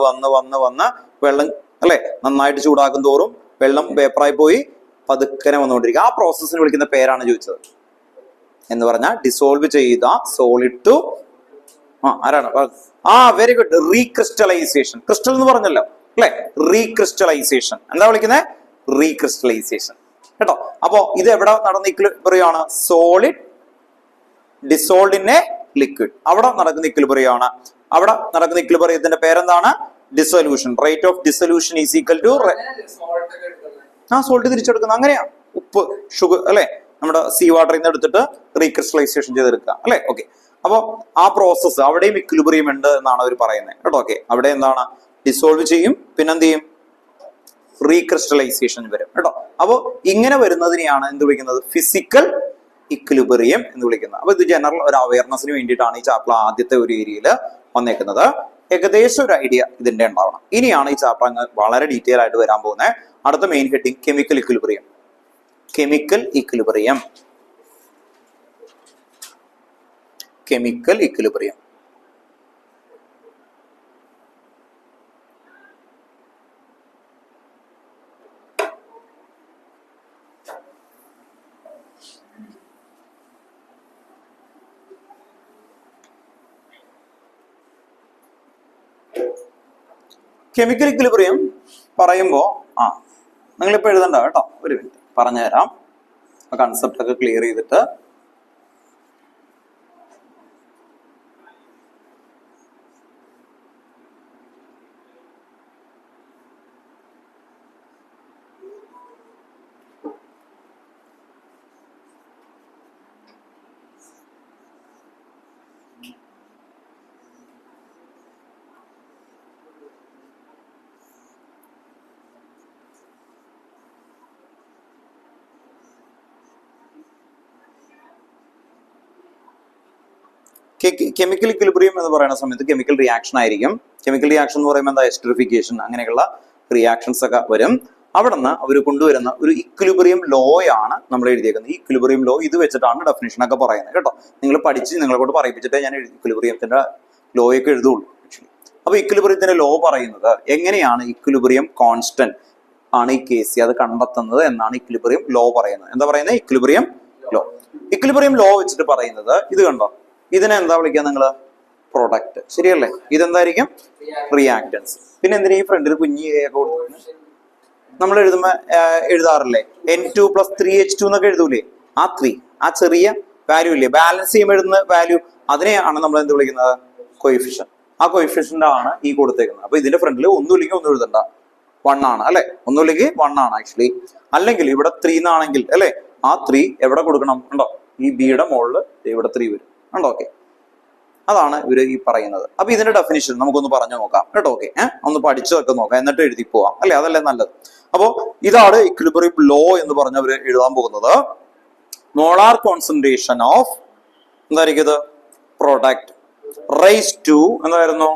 വെള്ളം അല്ലെ നന്നായിട്ട് ചൂടാക്കും തോറും വെള്ളം വേപ്പറായി പോയി പതുക്കനെ വന്നുകൊണ്ടിരിക്കുക. ആ പ്രോസസ്സിന് വിളിക്കുന്ന പേരാണ് ചോദിച്ചത്. എന്ന് പറഞ്ഞാൽ ഡിസോൾവ് ചെയ്ത സോളിഡ് ടു ആരാണ്? Very good, recrystallization. ക്രിസ്റ്റൽ എന്ന് പറഞ്ഞല്ലോ അല്ലെ? റീക്രിസ്റ്റലൈസേഷൻ. എന്താ വിളിക്കുന്നത്? റീക്രിസ്റ്റലൈസേഷൻ കേട്ടോ. അപ്പോ ഇത് എവിടെ നടന്ന equilibrium? Solid dissolved in a liquid. അവിടെ നടക്കുന്ന ഇക്വിലിബ്രിയം ആണ്. അവിടെ നടക്കുന്ന ഇക്വിലിബ്രിയത്തിന്റെ പേരെന്താണ്? Dissolution. Rate of dissolution is equal to salt തിരിച്ചെടുക്കുന്നത്. അങ്ങനെയാ ഉപ്പ്, ഷുഗർ അല്ലെ? നമ്മുടെ സീ വാട്ടറിൽ നിന്ന് എടുത്തിട്ട് റീക്രിസ്റ്റലൈസേഷൻ ചെയ്തെടുക്കുക അല്ലെ? ഓക്കെ. അപ്പൊ ആ പ്രോസസ്സ് അവിടെയും ഇക്വിലിബ്രിയം ഉണ്ട് എന്നാണ് അവർ പറയുന്നത് കേട്ടോ. ഓക്കെ, അവിടെ എന്താണ്? ഡിസോൾവ് ചെയ്യും, പിന്നെന്ത് ചെയ്യും? റീക്രിസ്റ്റലൈസേഷൻ വരും കേട്ടോ. അപ്പൊ ഇങ്ങനെ വരുന്നതിനെയാണ് എന്ത് വിളിക്കുന്നത്? ഫിസിക്കൽ ഇക്വിലിബ്രിയം എന്ന് വിളിക്കുന്നത്. അപ്പൊ ഇത് ജനറൽ ഒരു അവയർനെസ്സിന് വേണ്ടിയിട്ടാണ് ഈ ചാപ്റ്റർ ആദ്യത്തെ ഒരു ഏരിയയിൽ വന്നേക്കുന്നത്. ഏകദേശം ഒരു ഐഡിയ ഇതിന്റെ ഉണ്ടാവണം. ഇനിയാണ് ഈ ചാപ്റ്റർ അങ്ങ് വളരെ ഡീറ്റെയിൽ ആയിട്ട് വരാൻ പോകുന്നത്. അടുത്ത main heading chemical equilibrium. Chemical equilibrium. Chemical equilibrium പറയുമ്പോ നിങ്ങളിപ്പോ എഴുതണ്ട കേട്ടോ, ഒരു മിനിറ്റ് പറഞ്ഞുതരാം. ആ കൺസെപ്റ്റ് ഒക്കെ ക്ലിയർ ചെയ്തിട്ട് കെമിക്കൽ ഇക്വിലിബ്രിയം എന്ന് പറയുന്ന സമയത്ത് കെമിക്കൽ റിയാക്ഷൻ ആയിരിക്കും. കെമിക്കൽ റിയാക്ഷൻ എന്ന് പറയുമ്പോൾ എന്താ? എസ്റ്ററിഫിക്കേഷൻ, അങ്ങനെയുള്ള റിയാക്ഷൻസ് ഒക്കെ വരും. അവിടെ നിന്ന് അവർ കൊണ്ടുവരുന്ന ഒരു ഇക്വിലിബ്രിയം ലോ ആണ് നമ്മൾ എഴുതിയേക്കുന്നത്. ഈ ഇക്വിലിബ്രിയം ലോ ഇത് വെച്ചിട്ടാണ് ഡെഫിനേഷൻ ഒക്കെ പറയുന്നത് കേട്ടോ. നിങ്ങൾ പഠിച്ച് നിങ്ങളെ കൊണ്ട് പറയിപ്പിച്ചിട്ടേ ഞാൻ ഇക്വിലിബ്രിയത്തിന്റെ ലോയൊക്കെ എഴുതുള്ളൂ ആക്ച്വലി. അപ്പൊ ഇക്വിലിബ്രിയത്തിന്റെ ലോ പറയുന്നത് എങ്ങനെയാണ് ഇക്വിലിബ്രിയം കോൺസ്റ്റന്റ് ആണ് ഈ കേസ് അത് കണ്ടെത്തുന്നത് എന്നാണ് ഇക്വിലിബ്രിയം ലോ പറയുന്നത്. എന്താ പറയുന്നത്? Equilibrium law. ഇക്വിലിബ്രിയം ലോ വെച്ചിട്ട് പറയുന്നത് ഇത് കണ്ടോ, ഇതിനെ എന്താ വിളിക്കുക നിങ്ങള്? പ്രൊഡക്റ്റ്. ശരിയല്ലേ? ഇതെന്തായിരിക്കും? റിയാക്ടൻസ്. പിന്നെ എന്തിനാ ഈ ഫ്രണ്ടിൽ കുഞ്ഞി കൊടുക്കുന്നത്? നമ്മൾ എഴുതുമ്പോ എഴുതാറില്ലേ N2 + 3H2 എന്നൊക്കെ എഴുതൂലേ? ആ 3, ആ ചെറിയ വാല്യൂ ഇല്ലേ, ബാലൻസ് ചെയ്യുമ്പോൾ എഴുതുന്ന വാല്യൂ, അതിനെയാണ് നമ്മൾ എന്ത് വിളിക്കുന്നത്? കോയിഫിഷ്യന്റ്. ആ കോയിഫിഷ്യന്റ് ആണ് ഈ കൊടുത്തേക്കുന്നത്. അപ്പൊ ഇതിന്റെ ഫ്രണ്ടിൽ ഒന്നുമില്ലെങ്കിൽ ഒന്നും എഴുതണ്ട, 1 ആണ് അല്ലെ? ഒന്നുമില്ലെങ്കിൽ 1 ആണ് ആക്ച്വലി. അല്ലെങ്കിൽ ഇവിടെ 3 എന്നാണെങ്കിൽ അല്ലെ, ആ 3 എവിടെ കൊടുക്കണം? ഉണ്ടോ? ഈ ബിയുടെ മുകളിൽ ഇവിടെ 3 വരും. ഉണ്ടോ? ഓക്കെ, അതാണ് ഇവര് ഈ പറയുന്നത്. അപ്പൊ ഇതിന്റെ ഡെഫിനിഷൻ നമുക്കൊന്ന് പറഞ്ഞു നോക്കാം കേട്ടോ. ഓക്കെ, ഒന്ന് പഠിച്ചതൊക്കെ നോക്കാം, എന്നിട്ട് എഴുതി പോവാം അല്ലെ? അതല്ലേ നല്ലത്. അപ്പോ ഇതാണ് ഇക്വിലിബ്രിയം ലോ എന്ന് പറഞ്ഞവര് എഴുതാൻ പോകുന്നത്. മോളാർ കോൺസെൻട്രേഷൻ ഓഫ് എന്തായിരിക്കും ഇത്? പ്രൊഡക്റ്റ് റൈസ് ടു എന്തായിരുന്നു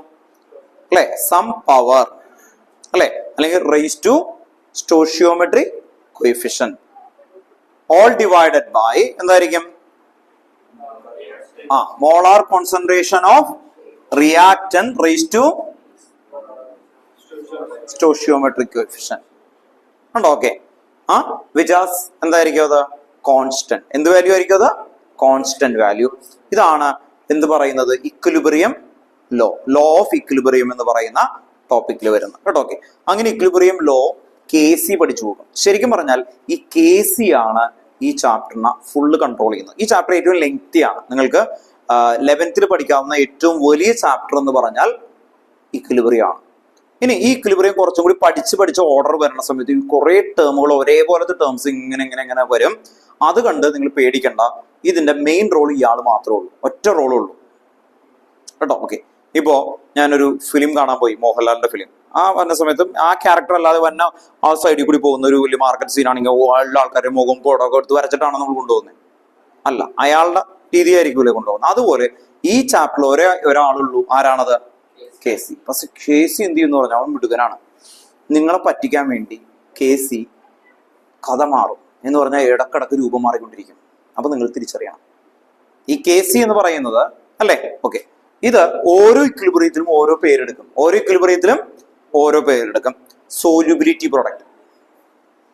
അല്ലെ? സം പവർ അല്ലെ? അല്ലെങ്കിൽ raise to stoichiometric coefficient. All divided by എന്തായിരിക്കും? Molar concentration of reactant raise to stoichiometric coefficient ഉണ്ടോ? ഓക്കെ. വിജാസ് എന്തായിരിക്കും അത്? കോൺസ്റ്റന്റ്. എന്ത് വാല്യൂ ആയിരിക്കും അത്? Constant value. ഇതാണ് എന്ത് പറയുന്നത്? Equilibrium law. Law of equilibrium എന്ന് പറയുന്ന ടോപ്പിക്കിൽ വരുന്നത് കേട്ടോ. ഓക്കെ. അങ്ങനെ ഇക്വിലിബ്രിയം ലോ KC പഠിച്ചു പോകും. ശരിക്കും പറഞ്ഞാൽ ഈ KC ആണ് ഈ ചാപ്റ്ററിനെ ഫുള്ള് കൺട്രോൾ ചെയ്യുന്നത്. ഈ ചാപ്റ്റർ ഏറ്റവും ലെങ്തി ആണ്. നിങ്ങൾക്ക് 11th പഠിക്കാവുന്ന ഏറ്റവും വലിയ ചാപ്റ്റർ എന്ന് പറഞ്ഞാൽ ഇക്വിലിബ്രിയം ആണ്. ഇനി ഈ ഇക്വിലിബ്രിയം കുറച്ചും കൂടി പഠിച്ച് ഓർഡർ വരുന്ന സമയത്ത് കുറെ ടേമുകൾ ഒരേപോലത്തെ ടേംസ് ഇങ്ങനെ വരും. അത് കണ്ട് നിങ്ങൾ പേടിക്കണ്ട. ഇതിന്റെ മെയിൻ റോൾ ഇയാൾ മാത്രമേ ഉള്ളൂ, ഒറ്റ റോളേ ഉള്ളൂ കേട്ടോ. ഓക്കെ. ഇപ്പോ ഞാനൊരു ഫിലിം കാണാൻ പോയി, മോഹൻലാലിന്റെ ഫിലിം. വന്ന സമയത്ത് ആ ക്യാരക്ടർ അല്ലാതെ വന്ന ആ സൈഡിൽ കൂടി പോകുന്ന ഒരു വലിയ മാർക്കറ്റ് സീൻ ആണെങ്കിൽ എല്ലാ ആൾക്കാരുടെ മുഖം പോടൊക്കെ എടുത്ത് വരച്ചിട്ടാണ് നമ്മൾ കൊണ്ടുപോകുന്നത്. അല്ല, അയാളുടെ രീതിയായിരിക്കൂലേ കൊണ്ടുപോകുന്നത്. അതുപോലെ ഈ ചാപ്റ്ററിൽ ഒരാളുള്ളൂ. ആരാണത്? KC. പക്ഷെ KC എന്ത് ചെയ്യുന്നു പറഞ്ഞാൽ അവൻ മിടുകനാണ്. നിങ്ങളെ പറ്റിക്കാൻ വേണ്ടി KC കഥ മാറും എന്ന് പറഞ്ഞാൽ ഇടക്കിടക്ക് രൂപം മാറിക്കൊണ്ടിരിക്കും. അപ്പൊ നിങ്ങൾ തിരിച്ചറിയണം ഈ KC എന്ന് പറയുന്നത് അല്ലേ. ഓക്കെ. ഇത് ഓരോ ഇക്വിലിബ്രിയത്തിലും ഓരോ പേരെടുക്കും. ഓരോ ഇക്വിലിബ്രിയത്തിലും ഓരോ പേരെടുക്കും. സോല്യൂബിലിറ്റി പ്രൊഡക്റ്റ്.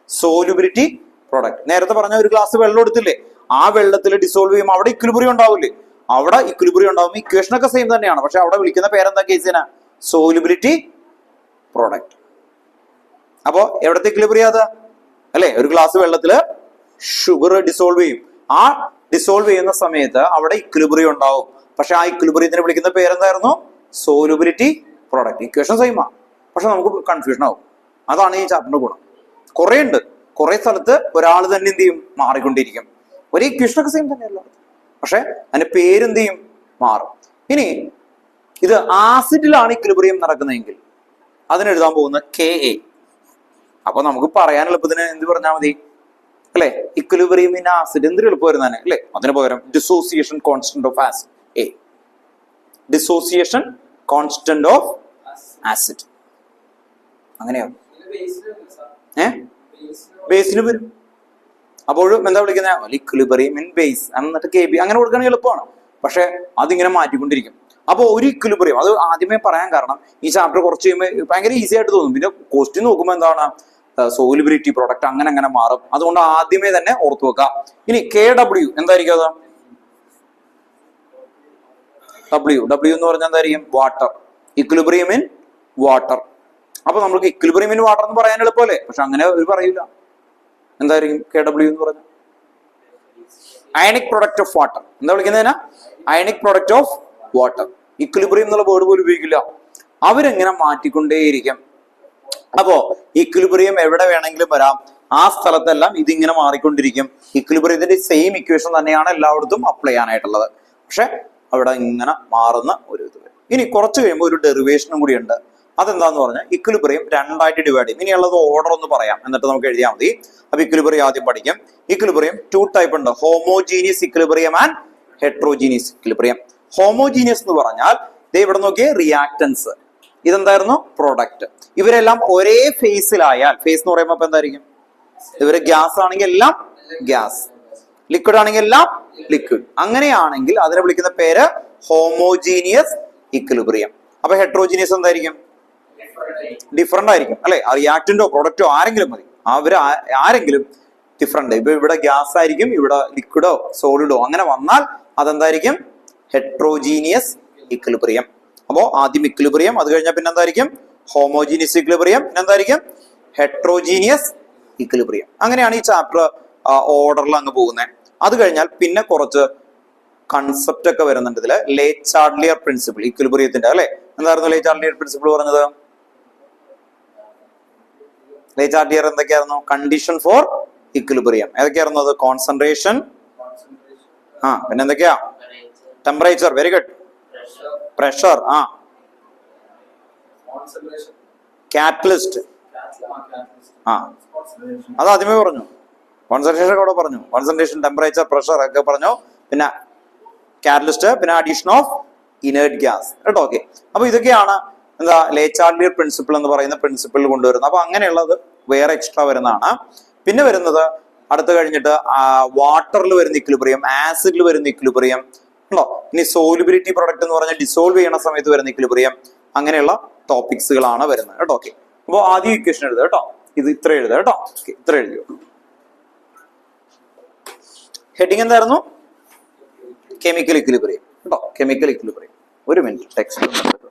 സോല്യൂബിലിറ്റി പ്രൊഡക്റ്റ്. നേരത്തെ പറഞ്ഞ ഒരു ഗ്ലാസ് വെള്ളം എടുത്തില്ലേ, ആ വെള്ളത്തിൽ ഡിസോൾവ് ചെയ്യുമ്പോൾ അവിടെ ഇക്വിലിബ്രിയം ഉണ്ടാവില്ലേ? അവിടെ ഇക്വിലിബ്രിയം ഉണ്ടാവും. ഇക്വേഷൻ ഒക്കെ സെയിം തന്നെയാണ്. പക്ഷെ അവിടെ വിളിക്കുന്ന പേരെന്താ? കേസിനാ സോല്യൂബിലിറ്റി പ്രൊഡക്റ്റ്. അപ്പോ എവിടത്തെ ഇക്വിലിബ്രിയം അത് അല്ലെ? ഒരു ഗ്ലാസ് വെള്ളത്തില് ഷുഗർ ഡിസോൾവ് ചെയ്യും. ആ ഡിസോൾവ് ചെയ്യുന്ന സമയത്ത് അവിടെ ഇക്വിലിബ്രിയം ഉണ്ടാവും. പക്ഷെ ആ ഇക്വിലിബ്രിയത്തിനെ വിളിക്കുന്ന പേരെന്തായിരുന്നു? സോല്യൂബിലിറ്റി പ്രൊഡക്റ്റ്. ഇക്വേഷൻ സെയിമാ, പക്ഷെ നമുക്ക് കൺഫ്യൂഷൻ ആവും. അതാണ് ഈ ചാപ്റ്ററിന്റെ ഗുണം. കുറെ ഉണ്ട്. കുറെ സ്ഥലത്ത് ഒരാൾ തന്നെ എന്ത് ചെയ്യും? മാറിക്കൊണ്ടിരിക്കും. ഒരേ ഇക്വേഷൻ ഒക്കെ സെയിം തന്നെയല്ല, പക്ഷെ അതിന്റെ പേരെന്ത് ചെയ്യും? മാറും. ഇനി ഇത് ആസിഡിലാണ് ഇക്വിലിബ്രിയം നടക്കുന്നതെങ്കിൽ അതിനെഴുതാൻ പോകുന്ന KA. അപ്പൊ നമുക്ക് പറയാൻ എളുപ്പത്തിന് എന്ത് പറഞ്ഞാൽ മതി അല്ലെ? Equilibrium in acid. എന്തൊരു എളുപ്പം വരുന്നതാണ് അല്ലെ? അതിന് പകരം dissociation constant of acid A. Dissociation constant of acid. അങ്ങനെയാവും. ബേസിന് വരും. അപ്പോഴും എന്താ വിളിക്കുന്നത്? ഇക്വിലിബ്രിയം ഇൻ ബേസ് എന്നിട്ട് KB അങ്ങനെ കൊടുക്കുകയാണെങ്കിൽ എളുപ്പമാണ്. പക്ഷെ അതിങ്ങനെ മാറ്റിക്കൊണ്ടിരിക്കും. അപ്പോൾ ഒരു ഇക്വിലിബ്രിയം, അത് ആദ്യമേ പറയാൻ കാരണം ഈ ചാപ്റ്റർ കുറച്ച് കഴിയുമ്പോൾ ഭയങ്കര ഈസി ആയിട്ട് തോന്നും. പിന്നെ ക്വസ്റ്റ്യൻ നോക്കുമ്പോൾ എന്താണ്? സോല്യൂബിലിറ്റി പ്രൊഡക്റ്റ് അങ്ങനെ മാറും. അതുകൊണ്ട് ആദ്യമേ തന്നെ ഓർത്തു വെക്കാം. ഇനി KW എന്തായിരിക്കും? അത് W എന്ന് പറഞ്ഞാൽ എന്തായിരിക്കും? വാട്ടർ. Equilibrium in water. അപ്പൊ നമുക്ക് ഇക്വിലിബ്രിയം ഇൻ വാട്ടർ എന്ന് പറയാൻ എളുപ്പമല്ലേ? പക്ഷെ അങ്ങനെ ഒരു പറയില്ല. എന്തായിരിക്കും KW എന്ന് പറഞ്ഞാൽ? Ionic product of water. എന്താ വിളിക്കുന്നതിനാ? Ionic product of water. Equilibrium എന്നുള്ള വേർഡ് പോലും ഉപയോഗിക്കില്ല. അവരെങ്ങനെ മാറ്റിക്കൊണ്ടേയിരിക്കും. അപ്പോ ഇക്വിലിബ്രിയം എവിടെ വേണമെങ്കിലും വരാം. ആ സ്ഥലത്തെല്ലാം ഇതിങ്ങനെ മാറിക്കൊണ്ടിരിക്കും. ഇക്വിലിബ്രിയത്തിന്റെ സെയിം ഇക്വേഷൻ തന്നെയാണ് എല്ലായിടത്തും അപ്ലൈ ചെയ്യാനായിട്ടുള്ളത്. പക്ഷെ അവിടെ ഇങ്ങനെ മാറുന്ന ഒരു ഇത് വരും. ഇനി കുറച്ച് കഴിയുമ്പോൾ ഒരു ഡെറിവേഷനും കൂടി ഉണ്ട്. അതെന്താന്ന് പറഞ്ഞാൽ ഇക്വിലിബ്രിയം രണ്ടായിട്ട് ഡിവൈഡ് ചെയ്യും. ഇനിയുള്ളത് ഓർഡർ ഒന്ന് പറയാം, എന്നിട്ട് നമുക്ക് എഴുതിയാൽ മതി. അപ്പൊ ഇക്വിലിബ്രിയം ആദ്യം പഠിക്കും. ഇക്വിലിബ്രിയം 2 ടൈപ്പ് ഉണ്ട്. Homogeneous equilibrium and heterogeneous equilibrium. Homogeneous എന്ന് പറഞ്ഞാൽ ഇവിടെ നോക്കിയേ റിയാക്ടൻസ്. ഇതെന്തായിരുന്നു? പ്രൊഡക്റ്റ്. ഇവരെല്ലാം ഒരേ ഫേസിലായാൽ, ഫേസ് എന്ന് പറയുമ്പോൾ അപ്പൊ എന്തായിരിക്കും? ഇവര് ഗ്യാസ് ആണെങ്കിൽ എല്ലാം ഗ്യാസ്, ലിക്വിഡ് ആണെങ്കിൽ എല്ലാം ലിക്വിഡ്. അങ്ങനെയാണെങ്കിൽ അതിനെ വിളിക്കുന്ന പേര് ഹോമോജീനിയസ് ഇക്വിലിബ്രിയം. അപ്പൊ ഹെട്രോജീനിയസ് എന്തായിരിക്കും? ഡിഫറെന്റ് ആയിരിക്കും അല്ലെ? റിയാക്ടന്റോ പ്രൊഡക്റ്റോ ആരെങ്കിലും മതി. അവര് ആരെങ്കിലും ഡിഫറെന്റ്. ഇപ്പൊ ഇവിടെ ഗ്യാസ് ആയിരിക്കും, ഇവിടെ ലിക്വിഡോ സോളിഡോ അങ്ങനെ വന്നാൽ അതെന്തായിരിക്കും? Heterogeneous equilibrium. അപ്പോ ആദ്യം ഇക്വിലിബ്രിയം, അത് കഴിഞ്ഞാൽ പിന്നെ എന്തായിരിക്കും? ഹോമോജീനിയസ് ഇക്വിലിബ്രിയം, പിന്നെ എന്തായിരിക്കും? Heterogeneous equilibrium. അങ്ങനെയാണ് ഈ ചാപ്റ്റർ ഓർഡറിൽ അങ്ങ് പോകുന്നത്. അത് കഴിഞ്ഞാൽ പിന്നെ കുറച്ച് കൺസെപ്റ്റ് ഒക്കെ വരുന്നുണ്ട് ഇതില്. ലേ ചാർലിയർ പ്രിൻസിപ്പിൾ ഇക്വിലിബ്രിയത്തിന്റെ അല്ലെ? എന്തായിരുന്നു ലേ ചാർലിയർ പ്രിൻസിപ്പിൾ പറഞ്ഞത്? ലേ ചാർലിയർ എന്തൊക്കെയായിരുന്നു? കണ്ടീഷൻ ഫോർ ഇക്വിലിബ്രിയം ഏതൊക്കെയായിരുന്നു? അത് കോൺസെൻട്രേഷൻ, പിന്നെ എന്തൊക്കെയാ? Temperature, very good. Pressure, catalyst, അത് ആദ്യമേ പറഞ്ഞു. കോൺസെൻട്രേഷൻ കൂടെ പറഞ്ഞു. കോൺസെൻട്രേഷൻ, ടെമ്പറേച്ചർ, പ്രഷർ ഒക്കെ പറഞ്ഞു. പിന്നെ കാറ്റലിസ്റ്റ്, പിന്നെ അഡീഷൻ ഓഫ് ഇനേർട്ട് ഗ്യാസ് കേട്ടോ. ഓക്കെ. അപ്പൊ ഇതൊക്കെയാണ് എന്താ ലേ ചാർലിയർ പ്രിൻസിപ്പിൾ എന്ന് പറയുന്ന പ്രിൻസിപ്പിൾ കൊണ്ടുവരുന്നത്. അപ്പൊ അങ്ങനെയുള്ളത് വേറെ എക്സ്ട്രാ വരുന്നതാണ്. പിന്നെ വരുന്നത് അടുത്ത് കഴിഞ്ഞിട്ട് വാട്ടറിൽ വരുന്ന ഇക്വിലിബ്രിയം, ആസിഡിൽ വരുന്ന ഇക്വിലിബ്രിയം ഉണ്ടോ. ഇനി സോലിബിലിറ്റി പ്രൊഡക്റ്റ് എന്ന് പറഞ്ഞാൽ ഡിസോൾവ് ചെയ്യണ സമയത്ത് വരുന്ന ഇക്വിലിബ്രിയം, അങ്ങനെയുള്ള ടോപ്പിക്സുകളാണ് വരുന്നത് കേട്ടോ. ഓക്കെ, അപ്പോൾ ആദ്യം ഇക്വേഷൻ എഴുതുക കേട്ടോ. ഇത് ഇത്ര എഴുതുക കേട്ടോ. ഇത്ര എഴുതിയോ. ഹെഡിങ് എന്തായിരുന്നു? കെമിക്കൽ ഇക്വിലിബ്രിയം കേട്ടോ. Chemical equilibrium. ഒരു മിനിറ്റ്, ടെക്സ്റ്റ് കേട്ടോ.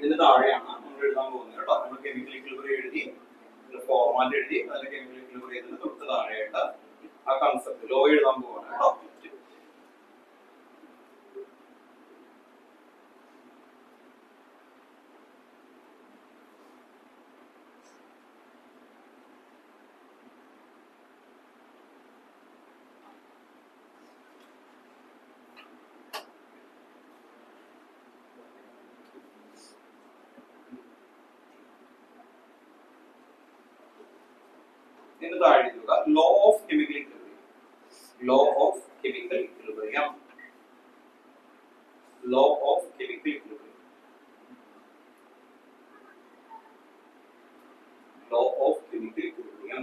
ഇതിന് താഴെയാണ് നമ്മൾ എഴുതാൻ പോകുന്നത് കേട്ടോ. നമ്മൾ കെമിക്കൽ ഇക്വിലിബ്രിയം എഴുതി, ഫോർമാറ്റ് എഴുതി, അതിന്റെ കെമിക്കൽ ഇക്വിലിബ്രിയത്തിന് തൊട്ട് താഴെയായിട്ട് ആ കൺസെപ്റ്റ് ലോ എഴുതാൻ പോവാണ് കേട്ടോ. ഇതിന് താഴെ എഴുതുക law of chemical equilibrium. Law of chemical equilibrium. Law of chemical equilibrium. Law of chemical equilibrium.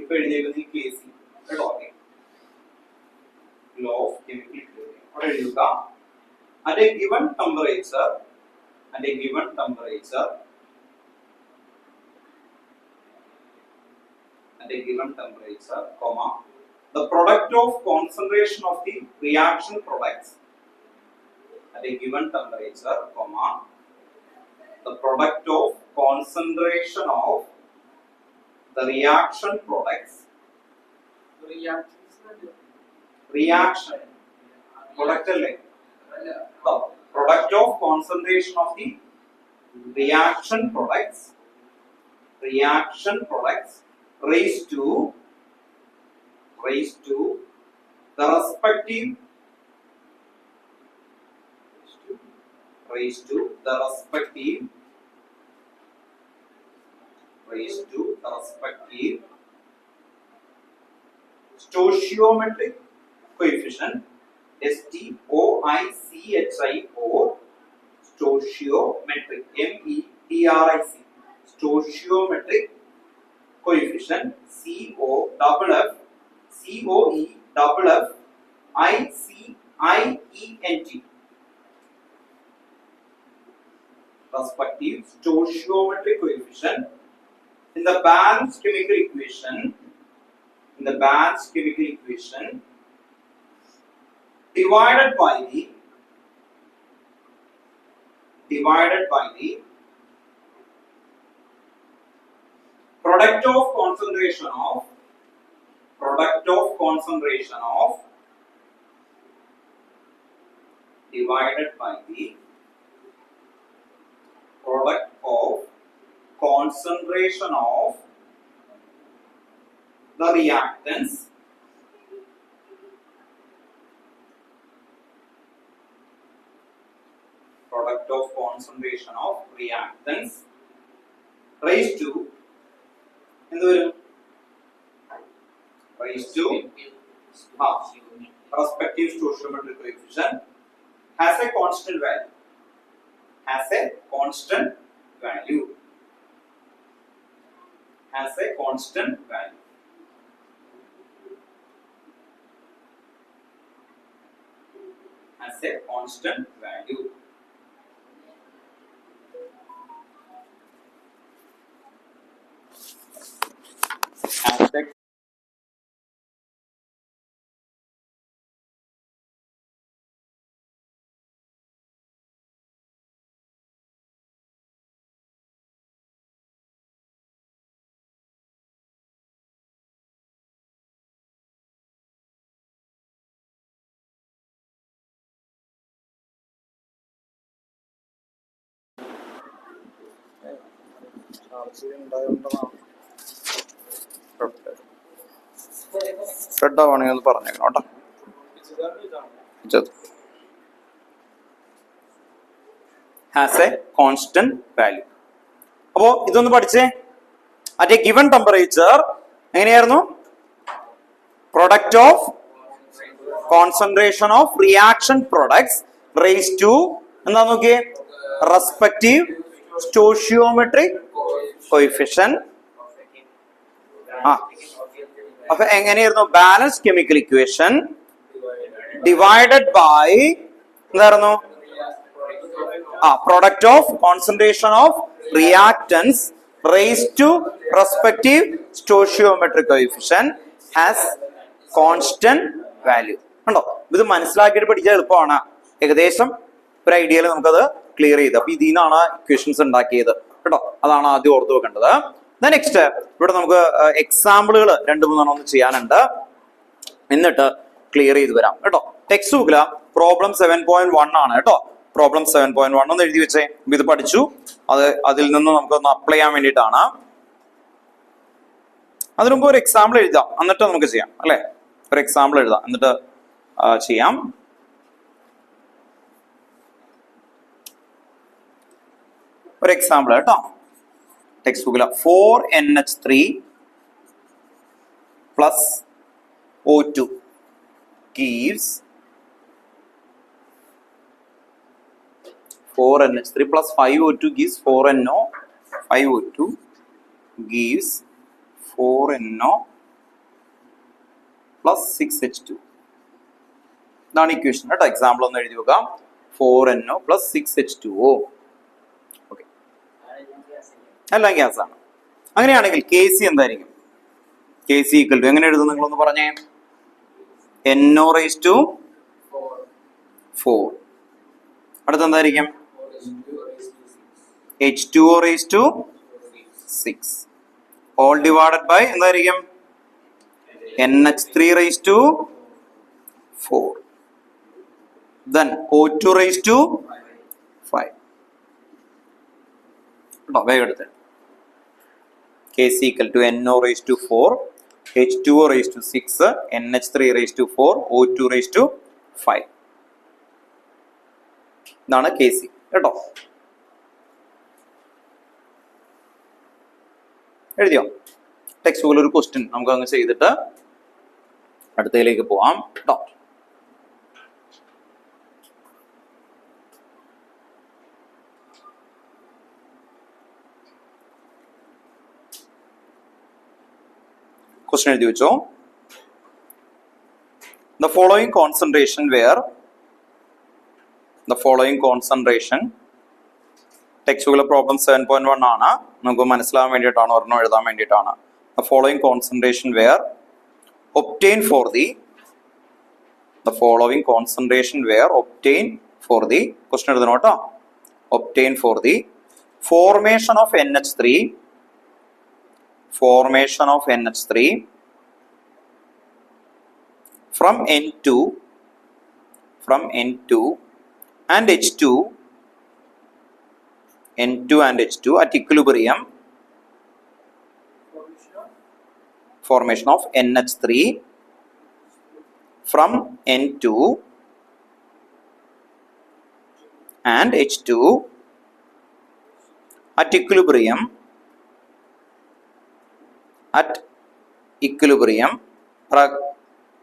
ഇപ്പൊ എഴുതിയിരിക്കുന്നത് ഈ കേസ് കേട്ടോ. ലോ ഓഫ് കെമിക്കൽ ഇക്വിലിബ്രിയം അവിടെ എഴുതുക. at a given temperature comma the product of concentration of the reaction products at a given temperature comma the product of concentration of the reaction products reaction product product of concentration of the reaction products raised to the respective stoichiometric coefficient STOICHIO stoichiometric METRIC stoichiometric coefficient COEFFICIENT respective stoichiometric coefficient in the balanced chemical equation divided by the product of concentration of divided by the product of concentration of the reactants raised to respective stoichiometric coefficient has a constant value ആണെങ്കിൽ പറഞ്ഞേക്കണം കേട്ടോ. Has a constant value. അപ്പോ ഇതൊന്ന് പഠിച്ചേ. At a given temperature എങ്ങനെയായിരുന്നു? Product of concentration of reaction products raise to എന്താ നോക്കിയേ? Respective stoichiometric coefficient. അപ്പൊ എങ്ങനെയായിരുന്നു? Balance chemical equation divided by എന്തായിരുന്നു? Product of concentration of reactants raise to respective stoichiometric coefficient has constant value. ഉണ്ടോ? ഇത് മനസ്സിലാക്കിയിട്ട് പഠിച്ചാൽ എളുപ്പമാണ്. ഏകദേശം ഒരു ഐഡിയയിൽ നമുക്കത് ക്ലിയർ ചെയ്ത്. അപ്പൊ ഇതിൽ നിന്നാണ് ഇക്വേഷൻസ് ഉണ്ടാക്കിയത് കേട്ടോ. അതാണ് ആദ്യം ഓർത്ത് വെക്കേണ്ടത്. നെക്സ്റ്റ് ഇവിടെ നമുക്ക് എക്സാമ്പിളുകൾ 2-3 ഒന്ന് ചെയ്യാനുണ്ട്. എന്നിട്ട് ക്ലിയർ ചെയ്ത് വരാം കേട്ടോ. ടെക്സ്റ്റ് ബുക്കില് പ്രോബ്ലം 7.1 ആണ് കേട്ടോ. പ്രോബ്ലം 7.1 ഒന്ന് എഴുതി വെച്ചേ. ഇത് പഠിച്ചു. അതിൽ നിന്ന് നമുക്കൊന്ന് അപ്ലൈ ചെയ്യാൻ വേണ്ടിയിട്ടാണ്. അതിനു മുമ്പ് ഒരു എക്സാമ്പിൾ എഴുതാം, എന്നിട്ട് നമുക്ക് ചെയ്യാം അല്ലെ. ഒരു എക്സാമ്പിൾ എഴുതാം, എന്നിട്ട് ചെയ്യാം. ഒരു എക്സാമ്പിൾ കേട്ടോ. ടെക്സ്റ്റ് ബുക്കിൽ 4NH3 plus O2 gives 4NH3 plus 5O2 gives 4NO 5O2 gives 4NO plus 6H2. ഇതാണ് ഇക്വേഷൻ കേട്ടോ. എക്സാമ്പിൾ ഒന്ന് എഴുതി വെക്കാം. 4NO plus 6H2O. ഓക്കെ, എല്ലാം ഗ്യാസ് ആണ്. അങ്ങനെയാണെങ്കിൽ Kc എന്തായിരിക്കും? Kc ഈക്വൽ ടു എങ്ങനെ എഴുതും നിങ്ങളൊന്ന് പറഞ്ഞേ. NO raised to 4. അടുത്ത എന്തായിരിക്കും? H2O raised to 6. All divided by എന്തായിരിക്കും? NH3 raised to 4. Then O2 raised to 5. വേഗം എടുത്ത് Kc equal to NO raised to 4, H2O raised to 6, NH3 raised to 4, O2 raised to 5. ഇതാണ് Kc കേട്ടോ. എഴുതിയോ? Text ബുക്കിൽ ഒരു ക്വസ്റ്റ്യൻ നമുക്ക് അങ്ങ് ചെയ്തിട്ട് അടുത്തതിലേക്ക് പോവാം കേട്ടോ. ക്വസ്റ്റ്യൻ എഴുതി വെച്ചോ. The following concentration ടെക്സ്റ്റ് ബുക്കിലെ പ്രോബ്ലം 7.1 ആണ്. നമുക്ക് മനസ്സിലാവാൻ വേണ്ടിയിട്ടാണ്, ഒരെണ്ണം എഴുതാൻ വേണ്ടിയിട്ടാണ്. The following concentration were obtained for the question എഴുതണം കേട്ടോ. Obtained for the formation of NH3 from N2 and H2 at equilibrium. Formation of NH3 from N2 and H2 at equilibrium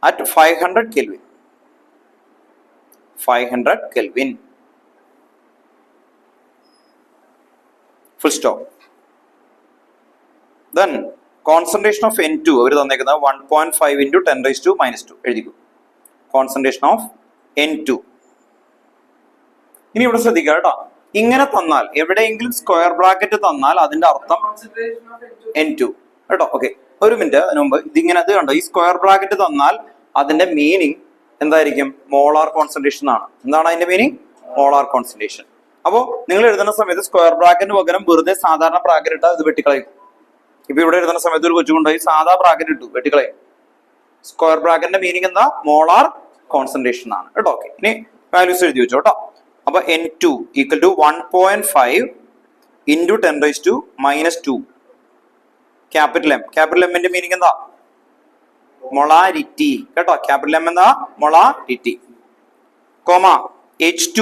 at 500 Kelvin. 500 Kelvin. Full stop. Then concentration of N2 our തന്നേക്കുന്നത് 1.5 into 10 raised to minus 2 എഴുതിക്കൂ. Concentration of N2. ഇനി ഇവിടെ ശ്രദ്ധിക്കുക കേട്ടോ. ഇങ്ങനെ തന്നാൽ എവിടെയെങ്കിലും square bracket തന്നാൽ അതിന്റെ അർത്ഥം N2 കേട്ടോ. ഓക്കെ, ഒരു മിനിറ്റ് അതിന് മുമ്പ് ഇതിങ്ങനെ അത് കണ്ടോ, ഈ സ്ക്വയർ ബ്രാക്കറ്റ് തന്നാൽ അതിന്റെ മീനിങ് എന്തായിരിക്കും? മോളാർ കോൺസെൻട്രേഷൻ ആണ്. എന്താണ് അതിന്റെ മീനിങ്? Molar concentration. അപ്പോ നിങ്ങൾ എഴുതുന്ന സമയത്ത് സ്ക്വയർ ബ്രാക്കറ്റിന് പകരം വെറുതെ സാധാരണ ബ്രാക്കറ്റ് ഇട്ടാൽ ഇത് വെട്ടിക്കളയും. ഇപ്പൊ ഇവിടെ എഴുതുന്ന സമയത്ത് ഒരു കൊച്ചുകൊണ്ടായി സാധാ ബ്രാക്കറ്റ് ഇട്ടു, വെട്ടിക്കളയും. സ്ക്വയർ ബ്രാക്കറ്റിന്റെ മീനിങ് എന്താ? മോളാർ കോൺസെൻട്രേഷൻ ആണ് കേട്ടോ. ഓക്കെ, ഇനി വാല്യൂസ് എഴുതി വെച്ചോ കേട്ടോ. അപ്പൊ N2 equal to 1.5 into 10 raised to minus 2. Capital M. Capital എമ്മിന്റെ മീനിങ് എന്താ? മൊളാരിറ്റി കേട്ടോ. ക്യാപിറ്റൽ എം എന്താ? മൊളാരിറ്റി. കോമ H2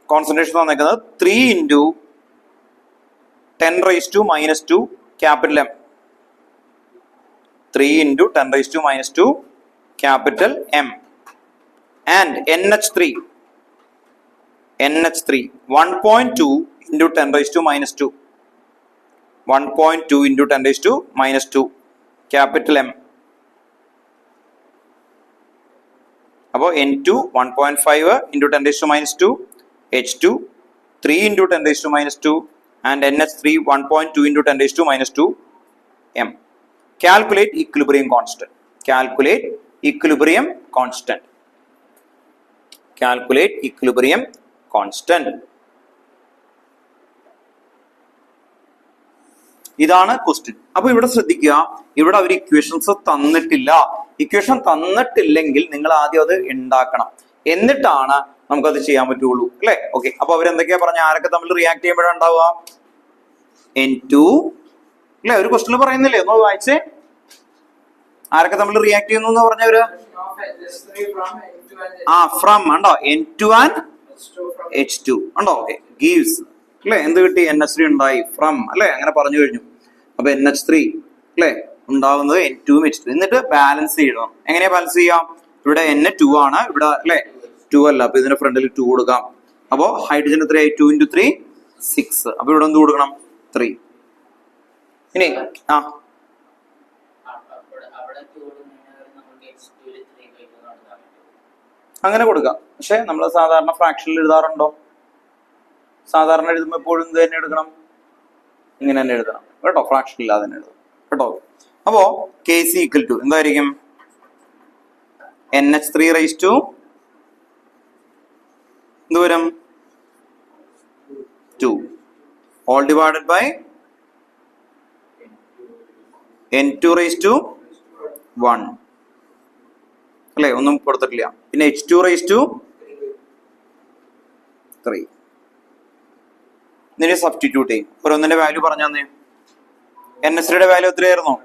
കോൺസെൻട്രേഷൻ തന്നേക്കുന്നത് 3 into 10 raised to minus 2 capital M. 3 into 10 raised to minus 2 capital M. And NH3 1.2 into 10 raised to minus 2. 1.2 into 10 raised to minus 2 capital M. അപ്പോൾ N2 1.5 into 10 raised to minus 2, H2 3 into 10 raised to minus 2 and NH3 1.2 into 10 raised to minus 2 m. Calculate equilibrium constant. Calculate equilibrium constant. Calculate equilibrium constant. ഇതാണ് question. അപ്പൊ ഇവിടെ ശ്രദ്ധിക്കുക, ഇവിടെ അവർ equations തന്നിട്ടില്ല. Equation തന്നിട്ടില്ലെങ്കിൽ നിങ്ങൾ ആദ്യം അത് ഉണ്ടാക്കണം, എന്നിട്ടാണ് നമുക്കത് ചെയ്യാൻ പറ്റുള്ളൂ അല്ലെ. ഓക്കെ, അപ്പൊ അവരെന്തൊക്കെയാ പറഞ്ഞ, ആരൊക്കെ തമ്മിൽ റിയാക്ട് ചെയ്യുമ്പോഴാണ് ഉണ്ടാവുക? N2 അല്ലെ, ഒരു ക്വസ്റ്റ്യൻ പറയുന്നില്ലേ, ഒന്ന് വായിച്ചേ. ആരൊക്കെ തമ്മിൽ റിയാക്ട് ചെയ്യുന്നു എന്ന് പറഞ്ഞവര്? ഫ്രം ഉണ്ടോ, N2 and H2 ഉണ്ടോ. ഓക്കെ, ഗീവ്സ് അല്ലെ, എന്ത് കിട്ടി? NH3 ഉണ്ടായി ഫ്രം അല്ലെ, അങ്ങനെ പറഞ്ഞു കഴിഞ്ഞു. അപ്പൊ NH3 അല്ലെ ഉണ്ടാവുന്നത് N2 ഉം H2. എന്നിട്ട് ബാലൻസ് ചെയ്യണം. എങ്ങനെയാ ബാലൻസ് ചെയ്യാം? ഇവിടെ N2 ആണ്, ഇവിടെ അല്ലെ 2 അല്ല, അപ്പൊ ഇതിന്റെ ഫ്രണ്ടിൽ 2 കൊടുക്കാം. അപ്പോ ഹൈഡ്രജൻ എത്രയായി? 2 into 3 6. അപ്പൊ ഇവിടെ എന്ത് കൊടുക്കണം? 3. ഇനി ആ അങ്ങനെ കൊടുക്കാം. പക്ഷെ നമ്മൾ സാധാരണ ഫ്രാക്ഷനിൽ എഴുതാറുണ്ടോ? സാധാരണ എഴുതുമ്പോൾ എപ്പോഴും ഇത് തന്നെ എടുക്കണം, ഇങ്ങനെ തന്നെ എഴുതണം കേട്ടോ, ഫ്രാക്ഷൻ ഇല്ലാതെ തന്നെ എഴുതണം കേട്ടോ. അപ്പോ കെ സി ഈക്വൽ ടു എന്തായിരിക്കും? NH3 റൈസ് ടു എന്ത് വരും? 2 all divided by N2 raise to 1 അല്ലെ, ഒന്നും കൊടുത്തിട്ടില്ല. പിന്നെ H2 റൈസ് ടു 3. ഇതിനെ സബ്സ്റ്റിറ്റ്യൂട്ട് ചെയ്യും. ഓരോന്നിന്റെ വാല്യൂ പറഞ്ഞു തന്നെ. NH3യുടെ വാല്യൂ എത്രയായിരുന്നു?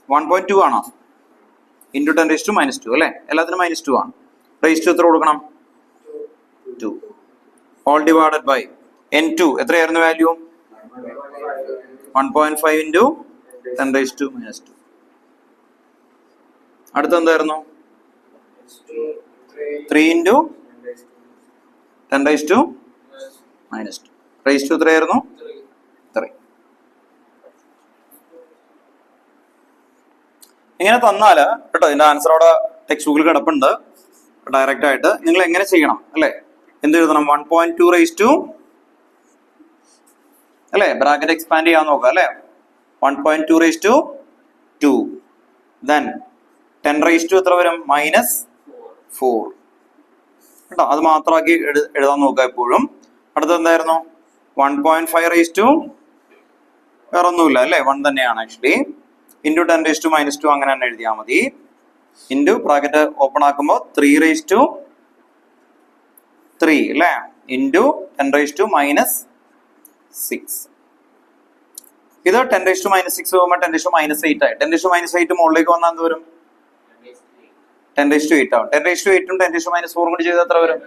1.2 ആണോ? ഇൻറ്റു 10⁻²- അല്ലെ, എല്ലാത്തിനും -2 ആണ്. റൈസ് ടു എത്ര കൊടുക്കണം? 2 ഓൾ ഡിവൈഡഡ് ബൈ N2 എത്രയായിരുന്നു വാല്യൂ? 1.5 ഇൻറ്റു 10⁻². അടുത്ത എന്തായിരുന്നു? 3 ഇൻറ്റു 10⁻². റൈസ് ടു എത്രയായിരുന്നു? 3. ഇങ്ങനെ തന്നാല് കേട്ടോ, ഇതിന്റെ ആൻസർ അവിടെ ടെക്സ്റ്റ് ബുക്കിൽ കിടപ്പുണ്ട്. ഡയറക്റ്റ് ആയിട്ട് നിങ്ങൾ എങ്ങനെ ചെയ്യണം അല്ലെ? എന്ത് എഴുതണം? 1.2 റൈസ് ടു അല്ലെ, ബ്രാക്കറ്റ് എക്സ്പാൻഡ് ചെയ്യാൻ നോക്കാം അല്ലെ. 1.2 റൈസ് ടു 2, ദെൻ 10⁻² എത്ര വരും? -4 കേട്ടോ. അത് മാത്രമാക്കി എഴുതാൻ നോക്കുക എപ്പോഴും. അടുത്ത എന്തായിരുന്നു? 1.5 റൈസ് ടു വേറെ ഒന്നുമില്ല അല്ലെ, 1 തന്നെയാണ് ആക്ച്വലി. ഇൻറ്റു 10⁻² അങ്ങനെ തന്നെ എഴുതിയാൽ മതി. ഇൻറ്റു ബ്രാക്കറ്റ് ഓപ്പൺ ആക്കുമ്പോൾ 3 റൈസ് ടു 3 അല്ലെ, ഇൻറ്റു 10⁻⁻6. ഇത് 10⁻⁻6 പോകുമ്പോൾ 10⁻⁻8 ആയി. 10⁻⁻8 മുകളിലേക്ക് വന്നാൽ എന്ത് വരും? 10⁻8 ആവും. 10⁻8 ഉം 10⁻⁻4 കൂടി ചെയ്താൽ എത്ര വരും?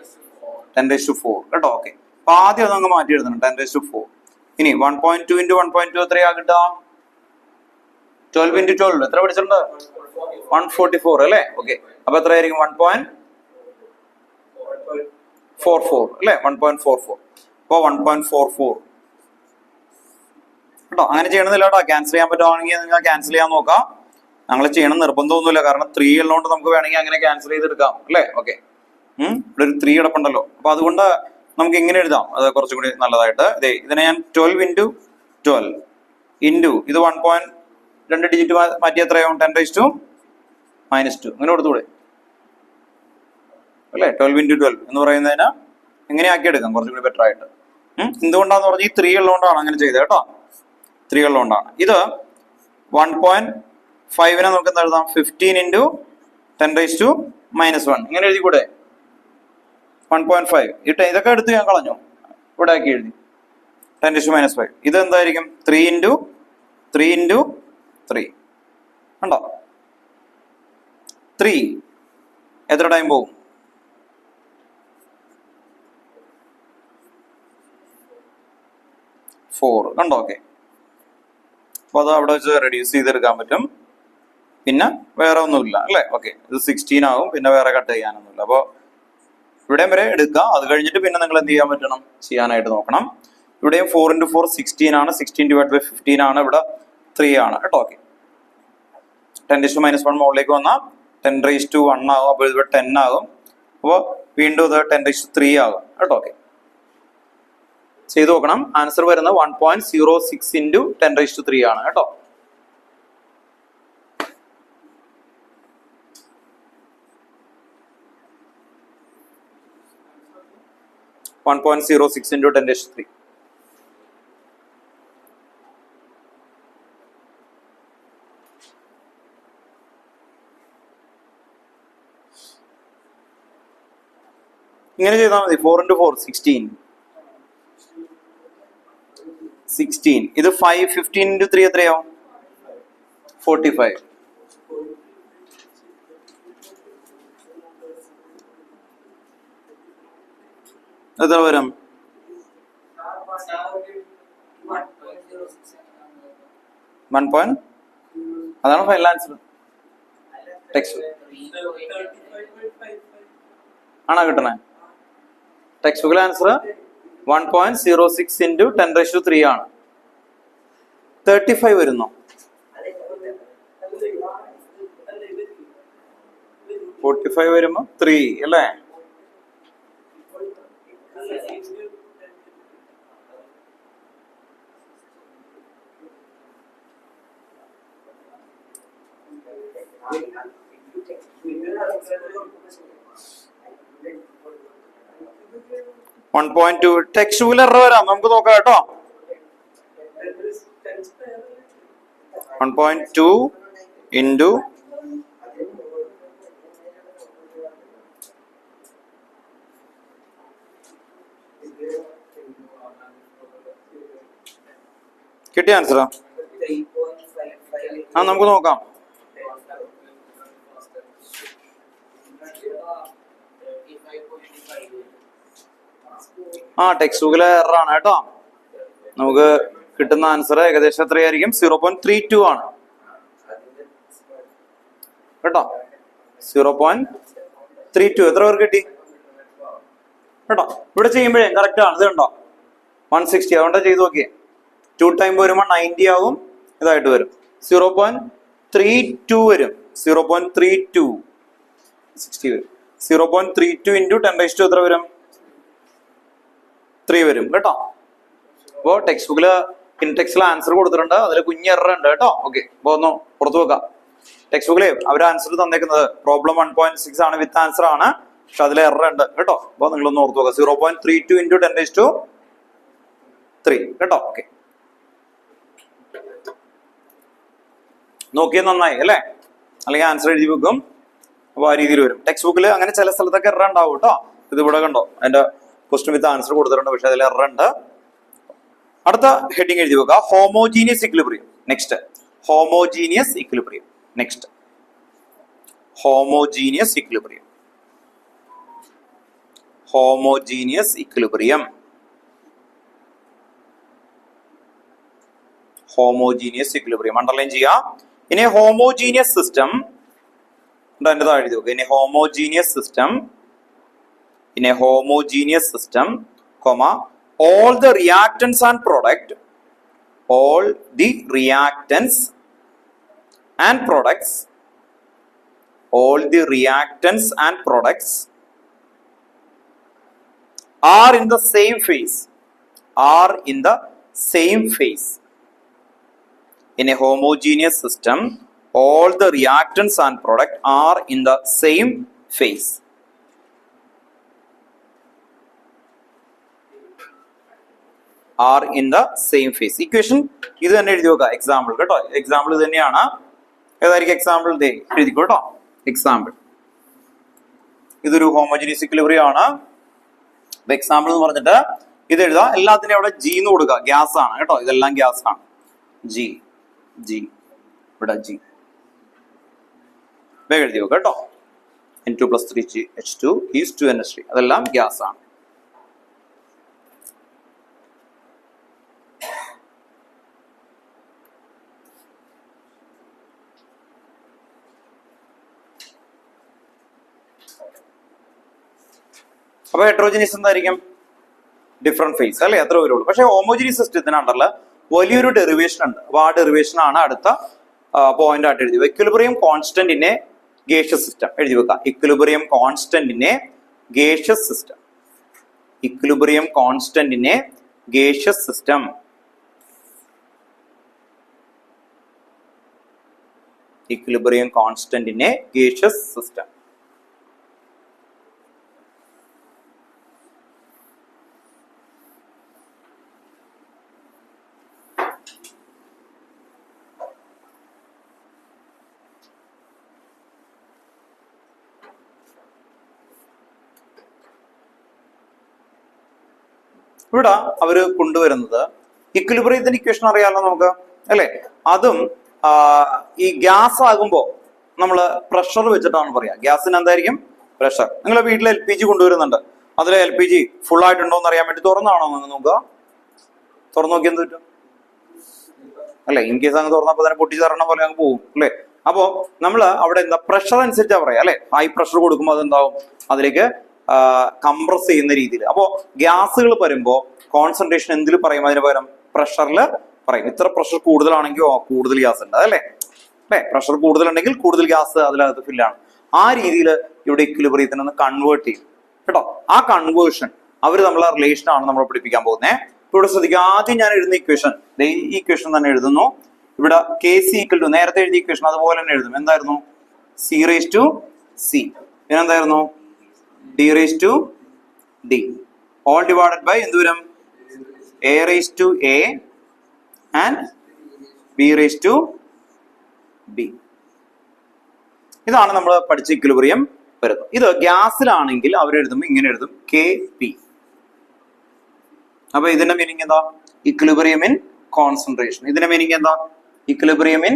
10⁻4 കേട്ടോ. ഓക്കെ, അപ്പൊ ആദ്യം അതങ്ങ് മാറ്റി എഴുതണം, 10⁻4. ഇനി 1.2 ഇൻറ്റു 1.2 എത്രയാ കിട്ടുക? 12 ഇൻറ്റു 12 എത്ര പഠിച്ചിട്ടുണ്ട്? 144 അല്ലെ. ഓക്കെ, അപ്പൊ എത്രയായിരിക്കും? 1.44 അല്ലെ, 1.44. അപ്പൊ 1.44 കേട്ടോ. അങ്ങനെ ചെയ്യണമെന്നില്ല കേട്ടോ. ക്യാൻസൽ ചെയ്യാൻ പറ്റുവാണെങ്കിൽ നിങ്ങൾ ക്യാൻസൽ ചെയ്യാൻ നോക്കാം. ഞങ്ങൾ ചെയ്യണം നിർബന്ധമൊന്നുമില്ല, കാരണം 3 ഉള്ളതുകൊണ്ട് നമുക്ക് വേണമെങ്കിൽ അങ്ങനെ ക്യാൻസൽ ചെയ്തെടുക്കാം അല്ലെ. ഓക്കെ, ഇവിടെ ഒരു 3 കിടപ്പുണ്ടല്ലോ, അപ്പൊ അതുകൊണ്ട് നമുക്ക് ഇങ്ങനെ എഴുതാം, അത് കുറച്ചും കൂടി നല്ലതായിട്ട്. ഇതിനെ ഞാൻ 12 ഇൻറ്റു 12 ഇൻറ്റു ഇത് 1.2 ഡിജിറ്റ് മാറ്റി എത്രയാവും? 10⁻⁻2 അങ്ങനെ കൊടുത്തുകൂടെ അല്ലെ. 12 ഇൻറ്റു 12 എന്ന് പറയുന്നതിന് എങ്ങനെ ആക്കി എടുക്കാം കുറച്ചും കൂടി ബെറ്റർ ആയിട്ട്. എന്തുകൊണ്ടാന്ന് പറഞ്ഞാൽ ഈ 3 ഉള്ളതുകൊണ്ടാണ് അങ്ങനെ ചെയ്തത് കേട്ടോ. 3 ഉള്ളതുകൊണ്ടാണ്. ഇത് 1.5നെ നമുക്ക് എന്താ എഴുതാം? 15 ഇൻറ്റു 10⁻⁻1 ഇങ്ങനെ എഴുതിക്കൂടെ? 1.5 ഇതൊക്കെ എടുത്ത് ഞാൻ കളഞ്ഞു, ഇവിടെ ആക്കി എഴുതി 10⁻⁻5. ഇത് എന്തായിരിക്കും? 3 ഇൻറ്റു 3 ഇൻറ്റു 3 ഉണ്ടോ? 3 എത്ര ടൈം പോകും? 4 കണ്ടോ? ഓക്കെ, അപ്പൊ അത് അവിടെ വെച്ച് റെഡ്യൂസ് ചെയ്തെടുക്കാൻ പറ്റും. പിന്നെ വേറെ ഒന്നുമില്ല അല്ലെ. ഓക്കെ, ഇത് 16 ആകും, പിന്നെ വേറെ കട്ട് ചെയ്യാനൊന്നുമില്ല. അപ്പൊ ഇവിടെയും വരെ എടുക്കുക. അത് കഴിഞ്ഞിട്ട് പിന്നെ നിങ്ങൾ എന്ത് ചെയ്യാൻ പറ്റണം? ചെയ്യാനായിട്ട് നോക്കണം. ഇവിടെയും 4 ഇൻറ്റു 4 16 ആണ്. 16 ഡിവൈഡ് ബൈ 15 ആണ്. ഇവിടെ 3 ആണ് കേട്ടോ. ഓക്കെ, 10⁻⁻1 മുകളിലേക്ക് വന്നാൽ 10⁻1 ആകും. അപ്പോൾ ഇവിടെ 10 ആകും. അപ്പോൾ വീണ്ടും ഇത് 10⁻3 ആകും കേട്ടോ. ഓക്കെ, ചെയ്ത് നോക്കണം. ആൻസർ വരുന്നത് 1.06 ഇൻറ്റു 10⁻3 ആണ് കേട്ടോ. into 10⁻3. ഇങ്ങനെ ചെയ്താൽ മതി. 4 ഇൻറ്റു 4 16. ഇത് 5 15 ഇൻറ്റു 3 എത്രയാവും? 45. എത്ര വരും? 1. അതാണ് ഫൈനൽ ആൻസർ. ടെക്സ്റ്റ് ആണോ കിട്ടണേ? ടെക്സ്റ്റ് ബുക്കിലെ ആൻസർ 1.06 into 10⁻³ ആണ്. 35 വരുന്നു. 45 വരുമ്പോ 3 അല്ലേ? .2 ടെക്സ്റ്റ് ബുക്കിൽ എറർ വരാം, നമുക്ക് നോക്കാം കേട്ടോ. 1.2 into കിട്ടിയ ആൻസറാ? നമുക്ക് നോക്കാം. ടെക്സ്റ്റ് ബുക്കിലെ എറർ ആണ് കേട്ടോ. നമുക്ക് കിട്ടുന്ന ആൻസർ ഏകദേശം എത്രയായിരിക്കും? 0.32 ആണ് കേട്ടോ. 0.32. എത്ര പേർക്ക് കിട്ടി കേട്ടോ? ഇവിടെ ചെയ്യുമ്പോഴേ കറക്റ്റ് ആണ്. ഇത് കണ്ടോ 160, അതുകൊണ്ട് ചെയ്ത് നോക്കിയേ. 2 ടൈം വരുമ്പോൾ 90 ആവും, ഇതായിട്ട് വരും 0.32 വരും. 0.32 60 വരും. 0.32 into 10⁻² എത്ര വരും? 3 വരും കേട്ടോ. അപ്പോ ടെക്സ്റ്റ് ബുക്കില് ഇൻടെക്സ്റ്റിൽ ആൻസർ കൊടുത്തിട്ടുണ്ട്, അതിൽ കുഞ്ഞ് എറർ ഉണ്ട് കേട്ടോ. ഓക്കെ, അപ്പൊ ഒന്ന് പുറത്തു വെക്കാം. ടെക്സ്റ്റ് ബുക്കിലെ അവർ ആൻസർ തന്നേക്കുന്നത് പ്രോബ്ലം 1.6 ആണ്, വിത്ത് ആൻസർ ആണ്, പക്ഷെ അതിൽ എറർ ഉണ്ട് കേട്ടോ. അപ്പൊ നിങ്ങളൊന്ന് ഓർത്ത് വെക്കാം. 0.32 into 10⁻³ കേട്ടോ. ഓക്കെ, നോക്കിയത് നന്നായി അല്ലേ? അല്ലെങ്കിൽ ആൻസർ എഴുതി വെക്കും, അപ്പൊ ആ രീതിയിൽ വരും. ടെക്സ്റ്റ് ബുക്കിൽ അങ്ങനെ ചില സ്ഥലത്തൊക്കെ എറർ ഉണ്ടാവും കേട്ടോ. ഇത് ഇവിടെ കണ്ടോ, അതിന്റെ ക്വസ്റ്റ്യൻ വിത്ത് ആൻസർ കൊടുത്തിട്ടുണ്ട്, പക്ഷെ അതിൽ എറർ ഉണ്ട്. അടുത്ത ഹെഡിങ് എഴുതി വെക്കുക, homogeneous equilibrium. Next homogeneous equilibrium. Next homogeneous equilibrium. Homogeneous equilibrium. Homogeneous equilibrium underline ചെയ്യാം. ഇനി ഹോമോജീനിയസ് സിസ്റ്റം എന്റെ താഴെ എഴുതി നോക്കുക. ഇനി homogeneous system, in a homogeneous system, comma, all the reactants and product, all the reactants and products, all the reactants and products are in the same phase, are in the same phase. In a homogeneous system, all the reactants and product are in the same phase. Are in the same phase. Equation ഇത് തന്നെ എഴുതി നോക്കുക. Example കേട്ടോ, example ഇത് തന്നെയാണ്. ഏതായിരിക്കും example? എഴുതിക്കോ കേട്ടോ. എക്സാമ്പിൾ ഇതൊരു ഹോമോജീനിയസ് ഇക്വിലിബ്രിയം ആണ്. എക്സാമ്പിൾ എന്ന് പറഞ്ഞിട്ട് ഇത് എഴുതാം. എല്ലാത്തിനും അവിടെ ജി എന്ന് കൊടുക്കുക. ഗ്യാസ് ആണ് കേട്ടോ, ഇതെല്ലാം ഗ്യാസ് ആണ്. ജി ജി ഇവിടെ ജി വേഗം എഴുതി നോക്കുക കേട്ടോ. N2 + 3H2 is 2NH3, അതെല്ലാം ഗ്യാസ് ആണ്. അപ്പൊ ഹെട്രോജനിയസ് എന്തായിരിക്കും? ഡിഫറെന്റ് ഫേസ് അല്ലെ, അത്ര വരുള്ളൂ. പക്ഷെ ഹോമോജനിയസ് സിസ്റ്റത്തിന് അണ്ടറിൽ വലിയൊരു ഡെറിവേഷൻ ഉണ്ട്. അപ്പൊ ആ ഡെറിവേഷൻ ആണ് അടുത്ത പോയിന്റ് ആയിട്ട് എഴുതി. Equilibrium constant in A gaseous system എഴുതി വെക്കാം. Equilibrium constant in A gaseous system. Equilibrium constant in A gaseous system. Equilibrium constant in a gaseous system. ഇവിടെ അവര് കൊണ്ടുവരുന്നത് ഇക്വിലിബ്രിയത്തിന്റെ ഇക്വേഷൻ അറിയാമല്ലോ നമുക്ക് അല്ലെ. അതും ഈ ഗ്യാസ് ആകുമ്പോൾ നമ്മൾ പ്രഷർ വെച്ചിട്ടാണ് പറയാ. ഗ്യാസിന് എന്തായിരിക്കും? പ്രഷർ. നിങ്ങളെ വീട്ടിൽ LPG കൊണ്ടുവരുന്നുണ്ട്, അതിൽ LPG ഫുൾ ആയിട്ടുണ്ടോ എന്ന് അറിയാൻ വേണ്ടി തുറന്നാണോ നോക്കുക? തുറന്നു നോക്കി എന്ത് പറ്റും അല്ലെ? ഇൻ കേസ് അങ്ങ് തുറന്നപ്പോൾ തന്നെ പൊട്ടിച്ച് തരണ പോലെ അങ്ങ് പോകും അല്ലെ. അപ്പോ നമ്മൾ അവിടെ എന്താ പ്രഷർ അനുസരിച്ചാ പറയാ അല്ലെ. ഹൈ പ്രഷർ കൊടുക്കുമ്പോൾ അതെന്താവും? അതിലേക്ക് കംപ്രസ് ചെയ്യുന്ന രീതിയിൽ. അപ്പോൾ ഗ്യാസുകൾ വരുമ്പോൾ കോൺസെൻട്രേഷൻ എന്തിൽ പറയും? അതിന് പകരം പ്രഷറിൽ പറയും. ഇത്ര പ്രഷർ കൂടുതലാണെങ്കിൽ കൂടുതൽ ഗ്യാസ് ഉണ്ട് അല്ലേ? പ്രഷർ കൂടുതലുണ്ടെങ്കിൽ കൂടുതൽ ഗ്യാസ് അതിനകത്ത് ഫില്ലാണ്. ആ രീതിയിൽ ഇവിടെ ഇക്വിലിബ്രിയത്തിനെ ഒന്ന് കൺവേർട്ട് ചെയ്യും കേട്ടോ. ആ കൺവേർഷൻ അവർ നമ്മളെ റിലേഷൻ ആണ് നമ്മൾ പഠിപ്പിക്കാൻ പോകുന്നത്. ഇവിടെ ശ്രദ്ധിക്കുക, ആദ്യം ഞാൻ എഴുതുന്ന ഇക്വേഷൻ, ഈ ഇക്വേഷൻ തന്നെ എഴുതുന്നു. ഇവിടെ കെ സി ഈക്വൽ ടു നേരത്തെ എഴുതിയ ഇക്വേഷൻ അതുപോലെ തന്നെ എഴുതും. എന്തായിരുന്നു? സി റേസ് ടു സി, പിന്നെന്തായിരുന്നു? D raise to D, all divided by എന്ത് വരും? A raise to A and B raise to B. ഇതാണ് നമ്മൾ പഠിച്ച ഇക്വിലിബ്രിയം വരുന്നത്. ഇത് ഗ്യാസിലാണെങ്കിൽ അവരെഴുതുമ്പോൾ ഇങ്ങനെ എഴുതും, കെ പി. അപ്പൊ ഇതിന്റെ മീനിങ് എന്താ? Equilibrium in concentration. ഇതിന്റെ മീനിങ് എന്താ? ഇക്വിലിബ്രിയം ഇൻ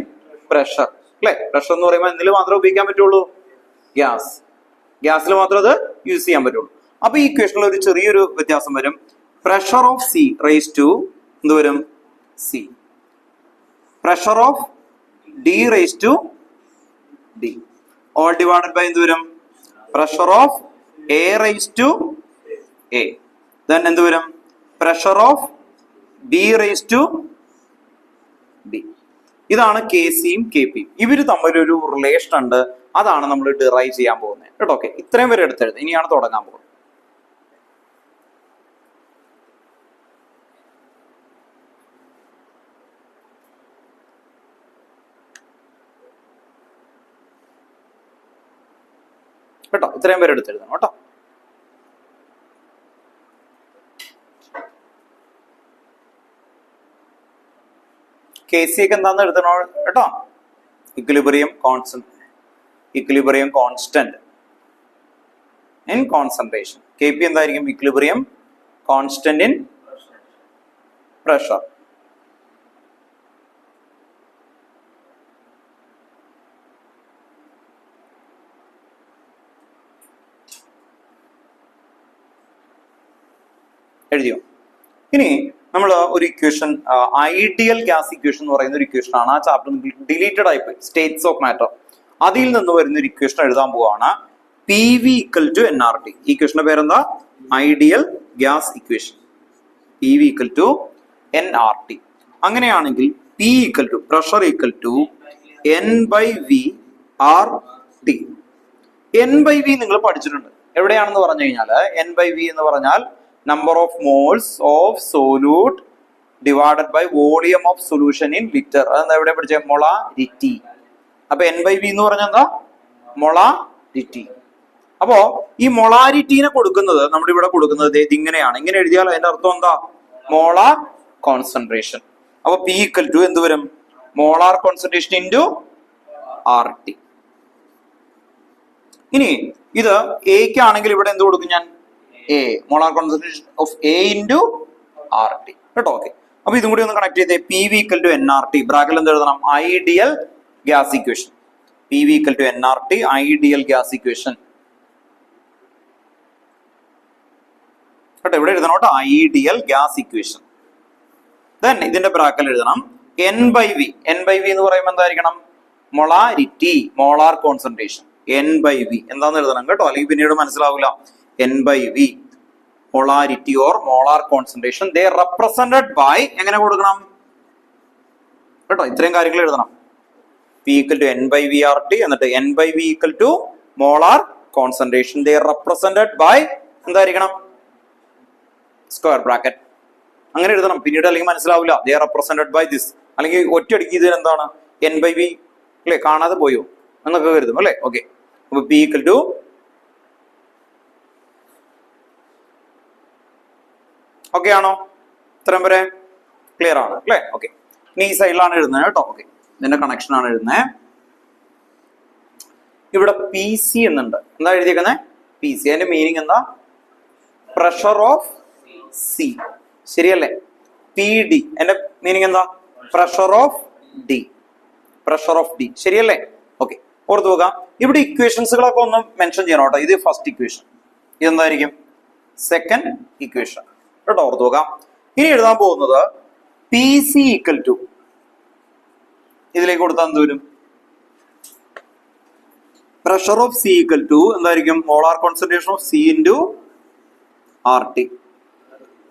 പ്രഷർ അല്ലെ? പ്രഷർ എന്ന് പറയുമ്പോൾ എന്തിൽ മാത്രമേ ഉപയോഗിക്കാൻ പറ്റുള്ളൂ? ഗ്യാസ്. ഗ്യാസിൽ മാത്രമേ അത് യൂസ് ചെയ്യാൻ പറ്റുള്ളൂ. അപ്പൊ ഈ ഇക്വേഷനിൽ ഒരു ചെറിയൊരു വ്യത്യാസം വരും. Pressure of C raise to എന്ത് വരും? C. Pressure of D raise to D, all divided by എന്ത് വരും? Pressure of A raise to A, then എന്ത് വരും? Pressure of B raise to B. ഇതാണ് കെ സിയും കെ പിയും. ഇവര് തമ്മിലൊരു റിലേഷൻ ഉണ്ട്. അതാണ് നമ്മൾ ഡിറൈവ് ചെയ്യാൻ പോകുന്നത് കേട്ടോ. ഓക്കെ, ഇത്രയും വരെ എടുത്തെഴുതും. ഇനിയാണ് തുടങ്ങാൻ പോകുന്നത്. കേട്ടോ, ഇത്രയും പേര് എടുത്തെഴുതണം കേട്ടോ. കെ സി ഒക്കെ എന്താന്ന് എഴുതണോ കേട്ടോ? Equilibrium constant in concentration. K P എന്തായിരിക്കും? Equilibrium constant in pressure. എഴുതിയോ? ഇനി നമ്മൾ ഒരു ഇക്വേഷൻ, ഐഡിയൽ ഗ്യാസ് ഇക്വേഷൻ എന്ന് പറയുന്ന ഒരു ഇക്വേഷൻ ആണ്. ആ ചാപ്റ്റർ ഡിലീറ്റഡ് ആയിപ്പോയി, സ്റ്റേറ്റ്സ് ഓഫ് മാറ്റർ. അതിൽ നിന്ന് വരുന്ന ഒരു ഇക്വേഷൻ എഴുതാൻ പോവാണ്. P V equal to N R T. ഈ ഇക്വേഷന്റെ പേരെന്താ? Ideal gas equation. P V equal to N R T. അങ്ങനെയാണെങ്കിൽ P equal to pressure equal to N by V R T. N by V നിങ്ങൾ പഠിച്ചിട്ടുണ്ട്. എവിടെയാണെന്ന് പറഞ്ഞു കഴിഞ്ഞാൽ N by V എന്ന് പറഞ്ഞാൽ number of moles of solute divided by volume of solution in liter. അതെന്താ ഇവിടെ പഠിച്ച? മൊളാരിറ്റി. അപ്പൊ എൻ ബൈ വി എന്ന് പറഞ്ഞാൽ എന്താ? മൊളാരിറ്റി. അപ്പോ ഈ മൊളാരിറ്റീനെ കൊടുക്കുന്നത് നമ്മുടെ ഇവിടെ കൊടുക്കുന്നത് ഇങ്ങനെയാണ്. ഇങ്ങനെ എഴുതിയാൽ അതിന്റെ അർത്ഥം എന്താ? Molar concentration. അപ്പൊ പി ഈക്വൽ ടു എന്ത് വരും? Molar concentration into R T. ഇനി ഇത് എക്ക് ആണെങ്കിൽ ഇവിടെ എന്ത് കൊടുക്കും ഞാൻ? A, molar concentration of A into R T കേട്ടോ. ഓക്കെ, അപ്പൊ ഇതും കൂടി ഒന്ന് കണക്ട് ചെയ്തേ. P V equal to N R T, ബ്രാക്കറ്റിൽ എന്ത് എഴുതണം? Ideal gas equation. P V equal to N R T, ideal gas equation കേട്ടോ. ഇവിടെ എഴുതണം കേട്ടോ, ഐഡിയൽ ഗ്യാസ് ഇക്വേഷൻ. ദെൻ ഇതിന്റെ ബ്രാക്കറ്റിൽ എഴുതണം N by V. N by V എന്ന് പറയുമ്പോൾ എന്തായിരിക്കണം? Molarity, molar concentration. N by V എന്താന്ന് എഴുതണം കേട്ടോ, അല്ലെങ്കിൽ പിന്നീട് മനസ്സിലാവില്ല. N by V, molarity or molar concentration, they are represented by എങ്ങനെ കൊടുക്കണം കേട്ടോ? ഇത്രയും കാര്യങ്ങൾ എഴുതണം. P equal to N by VRT, എന്നിട്ട് N by V equal to molar concentration, they are represented by എന്തായിരിക്കണം? Square bracket. അങ്ങനെ എഴുതണം, പിന്നീട് അല്ലെങ്കിൽ മനസ്സിലാവില്ല. they are represented by this, അല്ലെങ്കിൽ ഒറ്റയടിക്ക് ഇതിൽ എന്താണ്? N by V അല്ലെ, കാണാതെ പോയോ എന്നൊക്കെ കരുതും അല്ലെ. ഓക്കെ, അപ്പൊ P equal to ഓക്കെ ആണോ? ഇത്രയും വരെ ക്ലിയർ ആണ് അല്ലെ? ഓക്കെ, ഇനി ഈ സൈഡിലാണ് എഴുതുന്നത് കേട്ടോ. ഓക്കെ, ഇതിന്റെ കണക്ഷൻ ആണ് എഴുതുന്നത്. ഇവിടെ പി സി എന്നുണ്ട്. എന്താ എഴുതിയേക്കുന്നത്? P C. അതിന്റെ മീനിങ് എന്താ? Pressure of C. ശരിയല്ലേ? പി ഡി എന്റെ മീനിങ് എന്താ? Pressure of D. Pressure of D ശരിയല്ലേ? ഓക്കെ, ഓർത്ത് നോക്കാം. ഇവിടെ ഇക്വേഷൻസുകളൊക്കെ ഒന്ന് മെൻഷൻ ചെയ്യണം കേട്ടോ. ഇത് ഫസ്റ്റ് ഇക്വേഷൻ, ഇതെന്തായിരിക്കും? സെക്കൻഡ് ഇക്വേഷൻ കേട്ടോ, ഓർത്ത് നോക്കാം. ഇനി എഴുതാൻ പോകുന്നത് പി സി ഈക്വൽ ടു, ഇതിലേക്ക് കൊടുത്താൽ എന്ത് വരും? Pressure of C equal to എന്തായിരിക്കും? Molar concentration of C into R T.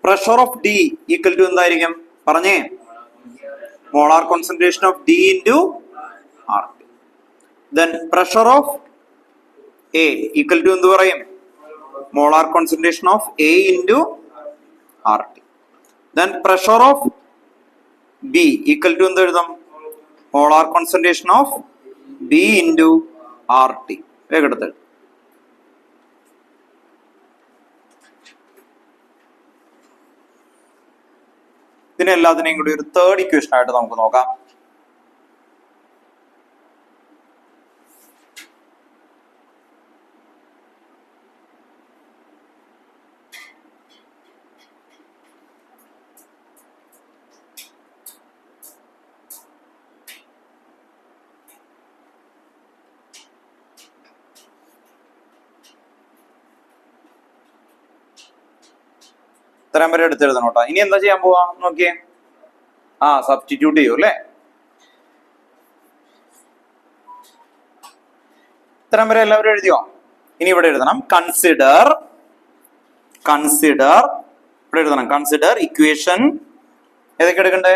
Pressure of D equal to എന്തായിരിക്കും? പറഞ്ഞേ. Molar concentration of D into R T. Then pressure of A equal to എന്ത് പറയും? Molar concentration of A into R T. Then pressure of B equal to എന്ത് എഴുതാം? Molar concentration of B into R T. വേഗം ഇതിനെല്ലാത്തിനെയും കൂടി ഒരു third equation ആയിട്ട് നമുക്ക് നോക്കാം. ഇത്രയും വരെ എടുത്തെഴുതണം കേട്ടോ. ഇനി എന്താ ചെയ്യാൻ പോവാ നോക്കിയേ. സബ്സ്റ്റിറ്റ്യൂട്ട് ചെയ്യൂ അല്ലേ? ഇത്രയും വരെ എല്ലാവരും എഴുതിയോ? ഇനി ഇവിടെ എഴുതണം കൺസിഡർ ഇവിടെ എഴുതണം കൺസിഡർ ഇക്വേഷൻ ഏതൊക്കെ എടുക്കണ്ടേ?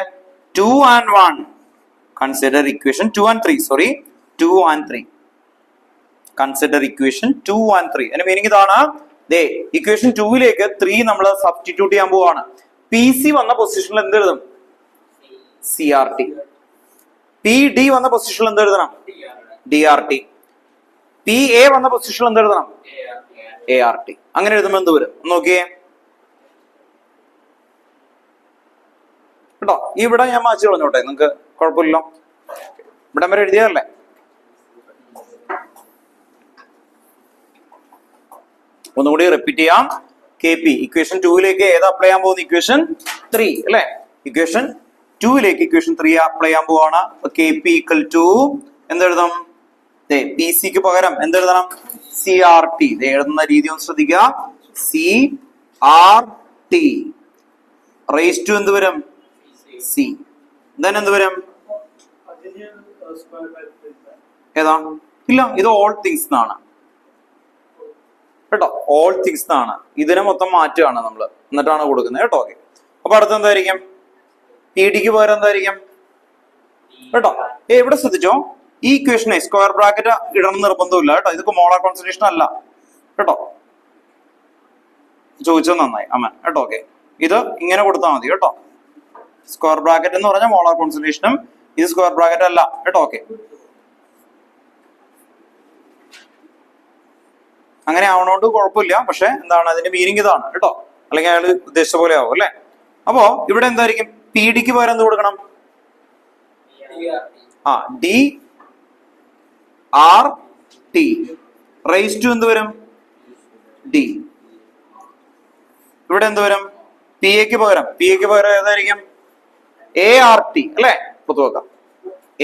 2 and 1. Consider equation 2 and 3. Sorry 2 and 3. Consider equation 2 and 3. അതിന്റെ മീനിങ് ഇതാണ്. ദേ ഇക്വേഷൻ 2ലേക്ക് 3 നമ്മൾ സബ്സ്റ്റിറ്റ്യൂട്ട് ചെയ്യാൻ പോവാണ്. പി സി വന്ന പൊസിഷനിൽ എന്ത് എഴുതും? C R T. P D വന്ന പൊസിഷനിൽ എന്ത് എഴുതണം? D R T. P A വന്ന പൊസിഷനിൽ എന്ത് എഴുതണം? A R T. അങ്ങനെ എഴുതുമ്പോൾ എന്ത് വരും നോക്കിയേ കേട്ടോ. ഇവിടെ ഞാൻ മാറ്റി കളഞ്ഞോട്ടെ, നിങ്ങക്ക് കുഴപ്പമില്ലല്ലോ. ഇവിടെ വരെ എഴുതിയതല്ലേ? ഒന്നുകൂടി റിപ്പീറ്റ് ചെയ്യാം. കെ പി ഇക്വേഷൻ 2ലേക്ക് ഏത് അപ്ലൈ ചെയ്യാൻ പോകുന്നു? ഇക്വേഷൻ 3 അല്ലെ? ഇക്വേഷൻ 2ലേക്ക് ഇക്വേഷൻ 3 അപ്ലൈ ചെയ്യാൻ പോവാണ്. കെ പി ഈക്വൽ ടു എന്തെഴുതാം? പി സിക്ക് പകരം എന്തെഴുതണം? C R T. എഴുതുന്ന രീതി ഒന്ന് ശ്രദ്ധിക്കുക. C R T raise to എന്ത് വരും? സി. ദെൻ എന്ത് വരും? ഏതാ? ഇല്ല, ഇത് ഓൾ തിങ്സ് എന്നാണ് കേട്ടോ. ഓൾ തിങ്സ് എന്നാണ്. ഇതിനെ മൊത്തം മാറ്റുകയാണ് നമ്മൾ, എന്നിട്ടാണ് കൊടുക്കുന്നത് കേട്ടോ. ഓക്കെ, അപ്പൊ അടുത്ത എന്തായിരിക്കും? പി ഡിക്ക് പകരം എന്തായിരിക്കും കേട്ടോ? ഇവിടെ ശ്രദ്ധിച്ചോ, ഈ ഇക്വേഷനെ സ്ക്വയർ ബ്രാക്കറ്റ് ഇടണം നിർബന്ധമില്ല കേട്ടോ. ഇതൊക്കെ മോളാർ കോൺസെൻട്രേഷൻ അല്ല കേട്ടോ. ചോദിച്ചത് നന്നായി അമ്മ കേട്ടോ. ഓക്കെ, ഇത് ഇങ്ങനെ കൊടുത്താൽ മതി കേട്ടോ. സ്ക്വയർ ബ്രാക്കറ്റ് എന്ന് പറഞ്ഞാൽ മോളാർ കോൺസെൻട്രേഷനും, ഇത് സ്ക്വയർ ബ്രാക്കറ്റ് അല്ല കേട്ടോ. ഓക്കെ, അങ്ങനെ ആവണോണ്ട് കുഴപ്പമില്ല. പക്ഷെ എന്താണ് അതിന്റെ മീനിങ് ഇതാണ് കേട്ടോ. അല്ലെങ്കിൽ അയാൾ ഉദ്ദേശിച്ച പോലെ ആവും അല്ലെ. അപ്പോ ഇവിടെ എന്തായിരിക്കും? പി ഡിക്ക് പകരം എന്ത് കൊടുക്കണം? D R T raise to എന്ത് വരും? ഡി. ഇവിടെ എന്ത് വരും? പി എക്ക് പകരം ഏതായിരിക്കും? എ ആർ ടി അല്ലെ? പുറത്തു വെക്കാം.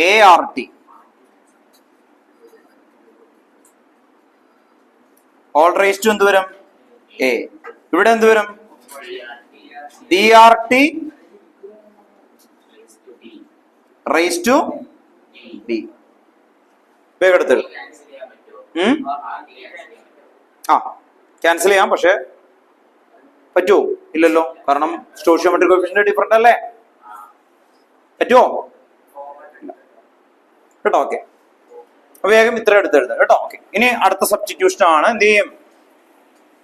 A R T. All raise to എന്ത് വരും? എ. ഇവിടെ എന്ത് വരും? D R T raise to D. വേഗം എടുത്തു. ക്യാൻസൽ ചെയ്യാം. പക്ഷെ പറ്റുമോ? ഇല്ലല്ലോ, കാരണം സ്റ്റോഷിയോമെട്രിക് കോഎഫിഷ്യന്റ് ഡിഫറെന്റ് അല്ലേ. പറ്റുമോ കേട്ടോ? ഓക്കെ, വേഗം ഇത്ര എടുത്തെഴുതുക കേട്ടോ. ഓക്കെ, ഇനി അടുത്ത സബ്സ്റ്റിറ്റ്യൂഷൻ ആണ്. എന്ത് ചെയ്യും?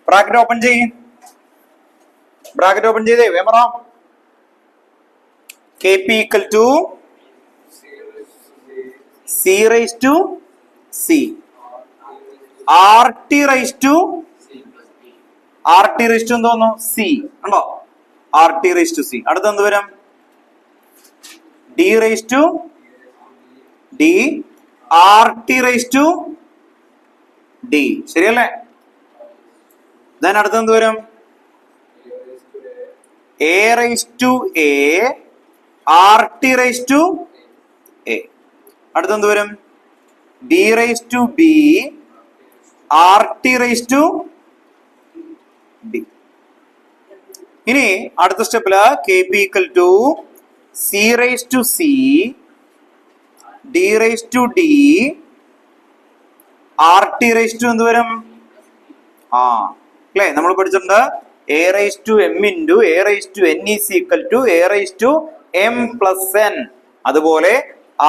ബ്രാക്കറ്റ് ഓപ്പൺ ചെയ്യും. ബ്രാക്കറ്റ് ഓപ്പൺ ചെയ്തേ വേമറ. K P equal to C raise to C R T raise to എന്തോന്നു? സി ഉണ്ടോ? R T raise to C. അടുത്ത എന്ത് വരും? D raise to D R T raise to D. ശരിയല്ലേ? Then അടുത്ത എന്ത് വരും? A raise to A R T raise to A. അടുത്ത എന്ത് വരും? B raise to B R T raise to D. ഇനി അടുത്ത സ്റ്റെപ്പില് K P equal to C raise to C D raise to D R T raise to എന്ത് വരും? ആ അല്ലേ, നമ്മൾ പഠിച്ചിട്ടുണ്ട് A raise to M into A raise to N is equal to A raise to M plus N. അതുപോലെ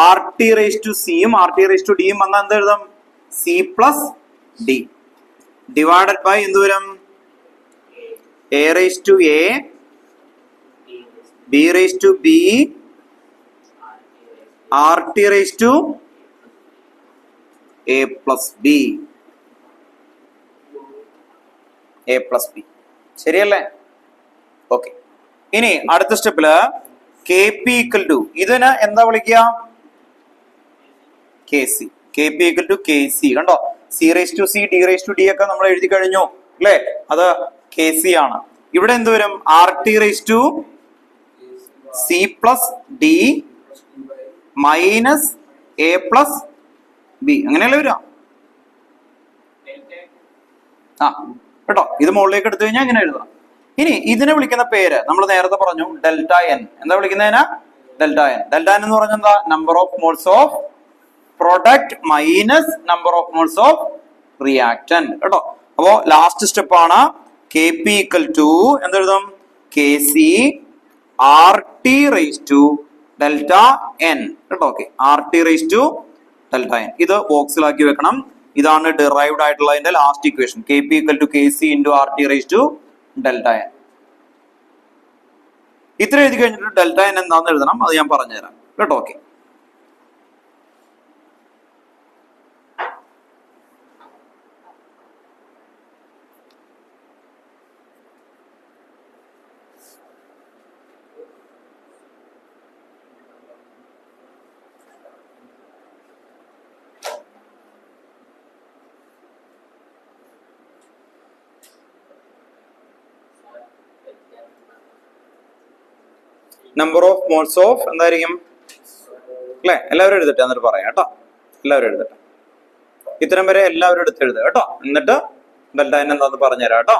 R T raise to സിയും R T raise to ഡിയും വന്നാൽ എന്ത് എഴുതാം? C plus D divided by എന്ത് വരും? A raise to A, B raise to B, R T raise to A plus B, A plus B. ശരിയല്ലേ? Okay. ഇനി അടുത്ത സ്റ്റെപ്പില് കെ പി ഈക്വൽ ടു ഇതിന് എന്താ വിളിക്കുക? K C. K P equal to K C. കണ്ടോ, C raise to C, D raise to D ഒക്കെ നമ്മൾ എഴുതി കഴിഞ്ഞു അല്ലേ? അത് കെ സി ആണ്. ഇവിടെ എന്ത് വരും? R T raise to C plus D minus A plus B. അങ്ങനെയല്ലേ വരിക? ആ കേട്ടോ, ഇത് മുകളിലേക്ക് എടുത്തു കഴിഞ്ഞാൽ ഇങ്ങനെ എഴുതാം. ഇനി ഇതിനെ വിളിക്കുന്ന പേര് നമ്മൾ നേരത്തെ പറഞ്ഞു, ഡെൽറ്റ എൻ. എന്താ വിളിക്കുന്നതിനാ? Delta N. ഡെൽറ്റ എൻ എന്ന് പറഞ്ഞാൽ എന്താ? Number of moles of product minus number of moles of reactant. കേട്ടോ, അപ്പോ ലാസ്റ്റ് സ്റ്റെപ്പ് ആണ് കെ പി ഈക്വൽ ടു എന്തെഴുതും? K C R T raise to delta N. കേട്ടോ, okay. R T raise to delta N. ഇത് ബോക്സിലാക്കി വെക്കണം. ഇതാണ് derived ആയിട്ടുള്ളതിന്റെ last equation. K P equal to K C into R T raise to delta N. ഇത്ര എഴുതി കഴിഞ്ഞിട്ട് delta N എന്താന്ന് എഴുതണം, അത് ഞാൻ പറഞ്ഞുതരാം. കേട്ടോ, okay. Number of moles of എന്തായിരിക്കും അല്ലെ? എല്ലാവരും എഴുതട്ടെ, എന്നിട്ട് പറയാം കേട്ടോ. എല്ലാവരും എഴുതട്ടെ. ഇത്തരം വരെ എല്ലാവരും എടുത്ത് എഴുതുക കേട്ടോ. എന്നിട്ട് ഡെൽറ്റ എൻ എന്താന്ന് പറഞ്ഞുതരാം കേട്ടോ.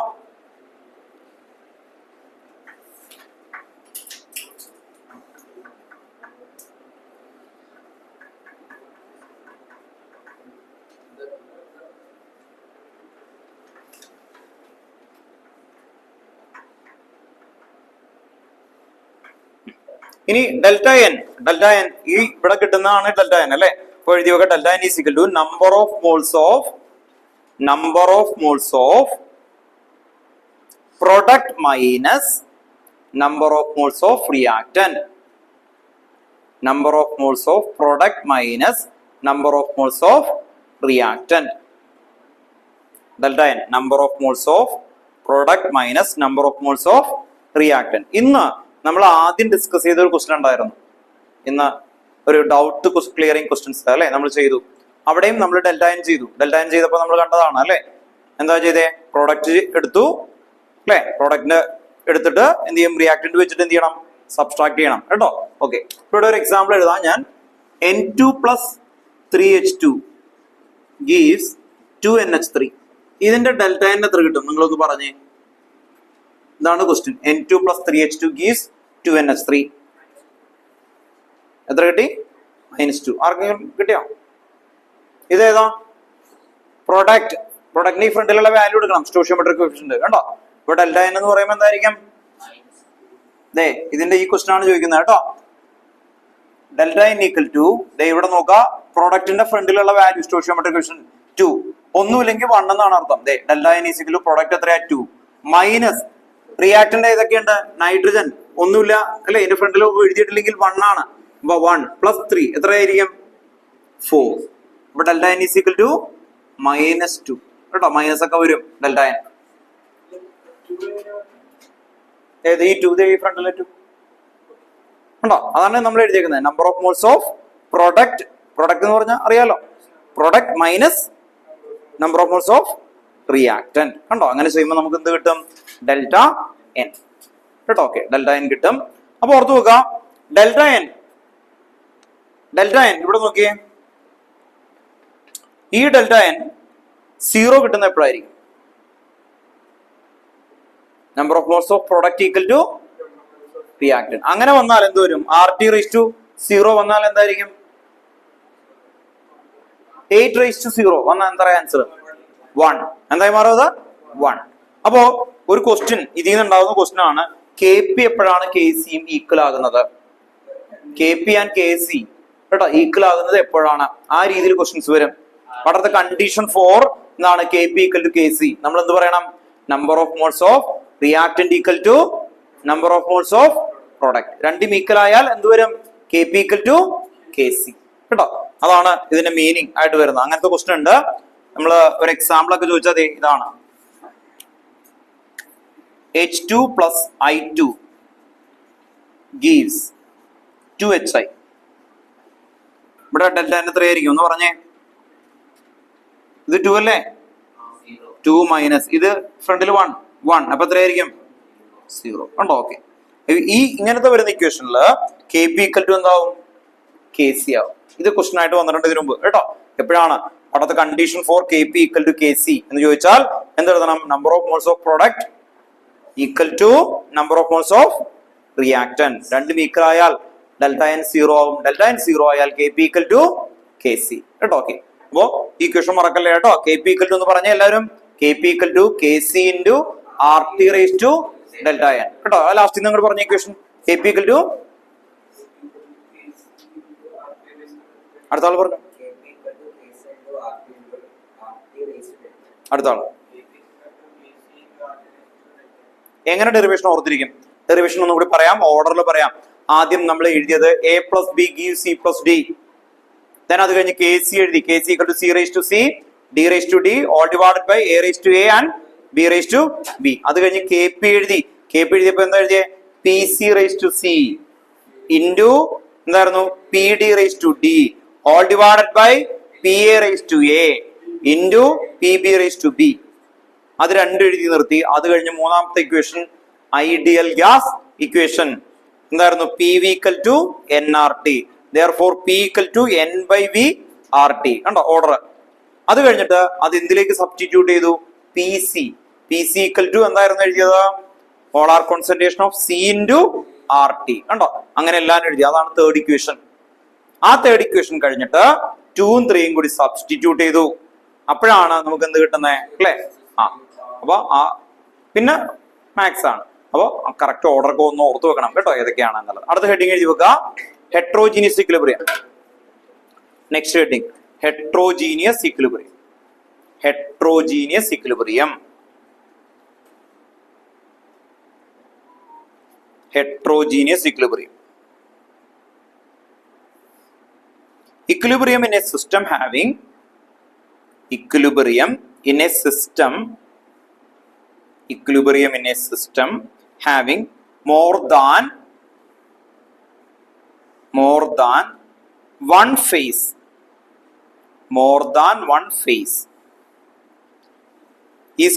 ഇനി ഡെൽറ്റ എൻ ഈ ഇവിടെ കിട്ടുന്നതാണ് ഡെൽറ്റ എൻ അല്ലെ? അപ്പൊ എഴുതി നോക്കുക, delta N is equal to number of moles of product minus number of moles of reactant. Number of moles of product minus number of moles of reactant. Delta N number of moles of product minus number of moles of reactant. ഇന്ന് നമ്മൾ ആദ്യം discuss ചെയ്ത ഒരു question ഉണ്ടായിരുന്നു. ഇന്ന് ഒരു doubt clearing questions അല്ലെ നമ്മൾ ചെയ്തു. അവിടെയും നമ്മൾ ഡെൽറ്റ എൻ ചെയ്തു. ഡെൽറ്റ എൻ ചെയ്തപ്പോൾ നമ്മൾ കണ്ടതാണ് അല്ലെ? എന്താ ചെയ്തേ? പ്രോഡക്റ്റ് എടുത്തു അല്ലെ? പ്രോഡക്റ്റിന് എടുത്തിട്ട് എന്ത് ചെയ്യും? റിയാക്ടന്റ് വെച്ചിട്ട് എന്ത് ചെയ്യണം? സബ്സ്ട്രാക്ട് ചെയ്യണം കേട്ടോ. ഓക്കെ, ഇവിടെ ഒരു എക്സാമ്പിൾ എഴുതാം ഞാൻ. N2 plus 3H2 gives 2NH3. ഇതിന്റെ ഡെൽറ്റ എൻ എത്ര കിട്ടും? നിങ്ങളൊന്ന് പറഞ്ഞേ. ഇതാണ് question. N2 plus 3H2 gives 2NH3. എത്ര കിട്ടി? -2. ആർക്കെങ്കിലും കിട്ടിയോ? ഇതേതാ? പ്രൊഡക്റ്റിന് ഈ ഫ്രണ്ടിലുള്ള വാല്യൂ എടുക്കണം. സ്റ്റോഷിയോമെട്രിക് കോഎഫിഷ്യന്റ് കണ്ടോ? ഇവിടെ ഡെൽറ്റ എൻ എന്ന് പറയുമ്പോൾ എന്തായിരിക്കും? ദേ ഇതിന്റെ ഈ ക്വസ്റ്റ്യൻ ആണ് ചോദിക്കുന്നത് കേട്ടോ. ഡെൽറ്റ എൻ ഈക്വൽ ടു ഇവിടെ നോക്കുക, പ്രൊഡക്റ്റിന്റെ ഫ്രണ്ടിലുള്ള വാല്യൂ സ്റ്റോഷിയോമെട്രിക് കോഎഫിഷ്യന്റ് 2. ഒന്നുമില്ലെങ്കിൽ 1 എന്നാണ് അർത്ഥം. ദേ delta N is equal to product എത്രയാ? 2 മൈനസ് റിയാക്ടന്റ് ഏതൊക്കെയുണ്ട്? നൈട്രജൻ ഒന്നുമില്ല അല്ലെ? ഇതിന്റെ ഫ്രണ്ടിൽ എഴുതിയിട്ടില്ലെങ്കിൽ 1 ആണ്. അപ്പൊ 1 plus 3 എത്രയായിരിക്കും? 4. അപ്പൊ delta N is equal to -2 കേട്ടോ. മൈനസ് ഒക്കെ വരും ഡെൽറ്റ എൻ. ഏത്? ഈ 2 ഈ ഫ്രണ്ടിലെ 2 ഉണ്ടോ? അതാണ് നമ്മൾ എഴുതിയേക്കുന്നത്. Number of moles of product എന്ന് പറഞ്ഞാൽ അറിയാലോ, product minus number of moles of reactant. കണ്ടോ? അങ്ങനെ ചെയ്യുമ്പോൾ നമുക്ക് എന്ത് കിട്ടും? ഡെൽറ്റ എൻ കേട്ടോ. ഓക്കെ, ഡെൽറ്റ എൻ കിട്ടും. അപ്പൊ ഓർത്തു നോക്കുക, ഡെൽറ്റ എൻ ഇവിടെ നോക്കിയേ. ഈ ഡെൽറ്റ എൻ 0 കിട്ടുന്ന എപ്പോഴായിരിക്കും? Number of moles of product equal to reactant. അങ്ങനെ വന്നാൽ എന്ത് വരും? ആർ ടി റേസ് ടു 0 വന്നാൽ എന്തായിരിക്കും? 8⁻0 വന്ന എന്താ പറയാ ആൻസർ 1. എന്തായി മാറുന്നത് 1. അപ്പോ ഒരു ക്വസ്റ്റ്യൻ ഇതിൽ നിന്ന് ഉണ്ടാകുന്ന ക്വസ്റ്റ്യൻ ആണ് കെ പി എപ്പോഴാണ് കെ സിയും ഈക്വൽ ആകുന്നത്, K P and K C കേട്ടോ ഈക്വൽ ആകുന്നത് എപ്പോഴാണ്, ആ രീതിയിൽ ക്വസ്റ്റ്യൻസ് വരും. What are the condition for എന്താണ് K P equal to K C, നമ്മൾ എന്ത് പറയണം, number of moles of reactant equal to number of moles of product, രണ്ടും ഈക്വൽ ആയാൽ എന്ത് വരും, K P equal to K C കേട്ടോ. അതാണ് ഇതിന്റെ മീനിങ് ആയിട്ട് വരുന്നത്. അങ്ങനത്തെ ക്വസ്റ്റ്യൻ ഉണ്ട്. നമ്മൾ ഒരു എക്സാമ്പിൾ ഒക്കെ ചോദിച്ചാൽ ഇതാണ് H2 plus I2 gives 2HI. ഇവിടെ ഡെൽറ്റ എത്രയായിരിക്കും എന്ന് പറഞ്ഞേ, ഇത് 2 അല്ലേ, 2 മൈനസ് ഇത് ഫ്രണ്ടിൽ 1 അപ്പൊ എത്രയായിരിക്കും 0 ഉണ്ടോ. ഓക്കെ, ഈ ഇങ്ങനത്തെ വരുന്ന ഇക്വേഷനിൽ കെ പി ഈക്വൽ ടു എന്താവും, കെ സി ആവും. ഇത് ക്വസ്റ്റൻ ആയിട്ട് വന്നിട്ടുണ്ട് ഇതിനു മുമ്പ് കേട്ടോ. എപ്പോഴാണ് what are the condition for K P equal to K C എന്ന് ചോദിച്ചാൽ എന്തെഴുതണം, number of moles of product equal to number of moles of reactant, രണ്ടും ഈക്വൽ ആയാൽ ഡെൽറ്റ എൻ 0 ആവും. ഡെൽറ്റ എൻ 0 ആയാൽ K P equal to K C കേട്ടോ. Okay, അപ്പോ ഈ ഇക്വേഷൻ മറക്കല്ലേ കേട്ടോ. കെ പി ഈക്വൽ ടു എന്ന് പറഞ്ഞ എല്ലാവരും K P equal to K C into R T raise to delta N കേട്ടോ. ലാസ്റ്റ് നിങ്ങൾ പറഞ്ഞ equation K P equal to, അടുത്ത ആൾ പറഞ്ഞു, അടുത്ത ആള് എങ്ങനെ ഡെറിവേഷൻ ഓർത്തിരിക്കും, ഡെറിവേഷൻ ഒന്നും കൂടി പറയാം, ഓർഡറിൽ പറയാം. ആദ്യം നമ്മൾ എഴുതിയത് A plus B give C plus D, then അത് കഴിഞ്ഞ് കെ സി എഴുതി, K C equal to C raise to C D raise to D all divided by A raise to A and B raise to B. അത് കഴിഞ്ഞ് K P എഴുതി, K P എഴുതിയപ്പോ എന്താ എഴുതിയേ, P C raise to C into എന്തായിരുന്നു P D raise to D all divided by P A raise to A into P B raise to B. അത് രണ്ടും എഴുതി നിർത്തി. അത് കഴിഞ്ഞ് മൂന്നാമത്തെ ഇക്വേഷൻ ഐഡിയൽ ഗ്യാസ് ഇക്വേഷൻ എന്തായിരുന്നു, P V equal to N R T, therefore P equal to N by V R T കണ്ടോ order. അത് കഴിഞ്ഞിട്ട് അത് എന്തിലേക്ക് സബ്സ്റ്റിറ്റ്യൂട്ട് ചെയ്തു, P C, P C equal to എന്തായിരുന്നു എഴുതിയത്, molar concentration of C into R T കണ്ടോ. അങ്ങനെ എല്ലാം എഴുതി. അതാണ് തേർഡ് ഇക്വേഷൻ. ആ തേർഡ് ഇക്വേഷൻ കഴിഞ്ഞിട്ട് 2ഉം 3ഉം കൂടി സബ്സ്റ്റിറ്റ്യൂട്ട് ചെയ്തു. അപ്പോഴാണ് നമുക്ക് എന്ത് കിട്ടുന്നത് അല്ലേ. അപ്പൊ പിന്നെ മാത്സ് ആണ്. അപ്പൊ കറക്റ്റ് ഓർഡർ ഒക്കെ ഒന്ന് ഓർത്ത് വെക്കണം കേട്ടോ ഏതൊക്കെയാണ് എന്നുള്ളത്. അടുത്ത ഹെഡിങ് എഴുതി വെക്കുക, heterogeneous equilibrium. Next heading heterogeneous equilibrium. Heterogeneous equilibrium, heterogeneous equilibrium. Equilibrium in a system having equilibrium in a system having more than one phase, is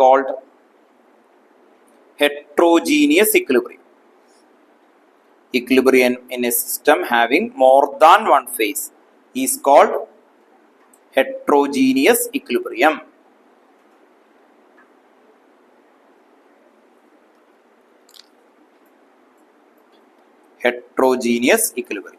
called heterogeneous equilibrium. Equilibrium in a system having more than one phase is called heterogeneous equilibrium. Heterogeneous equilibrium.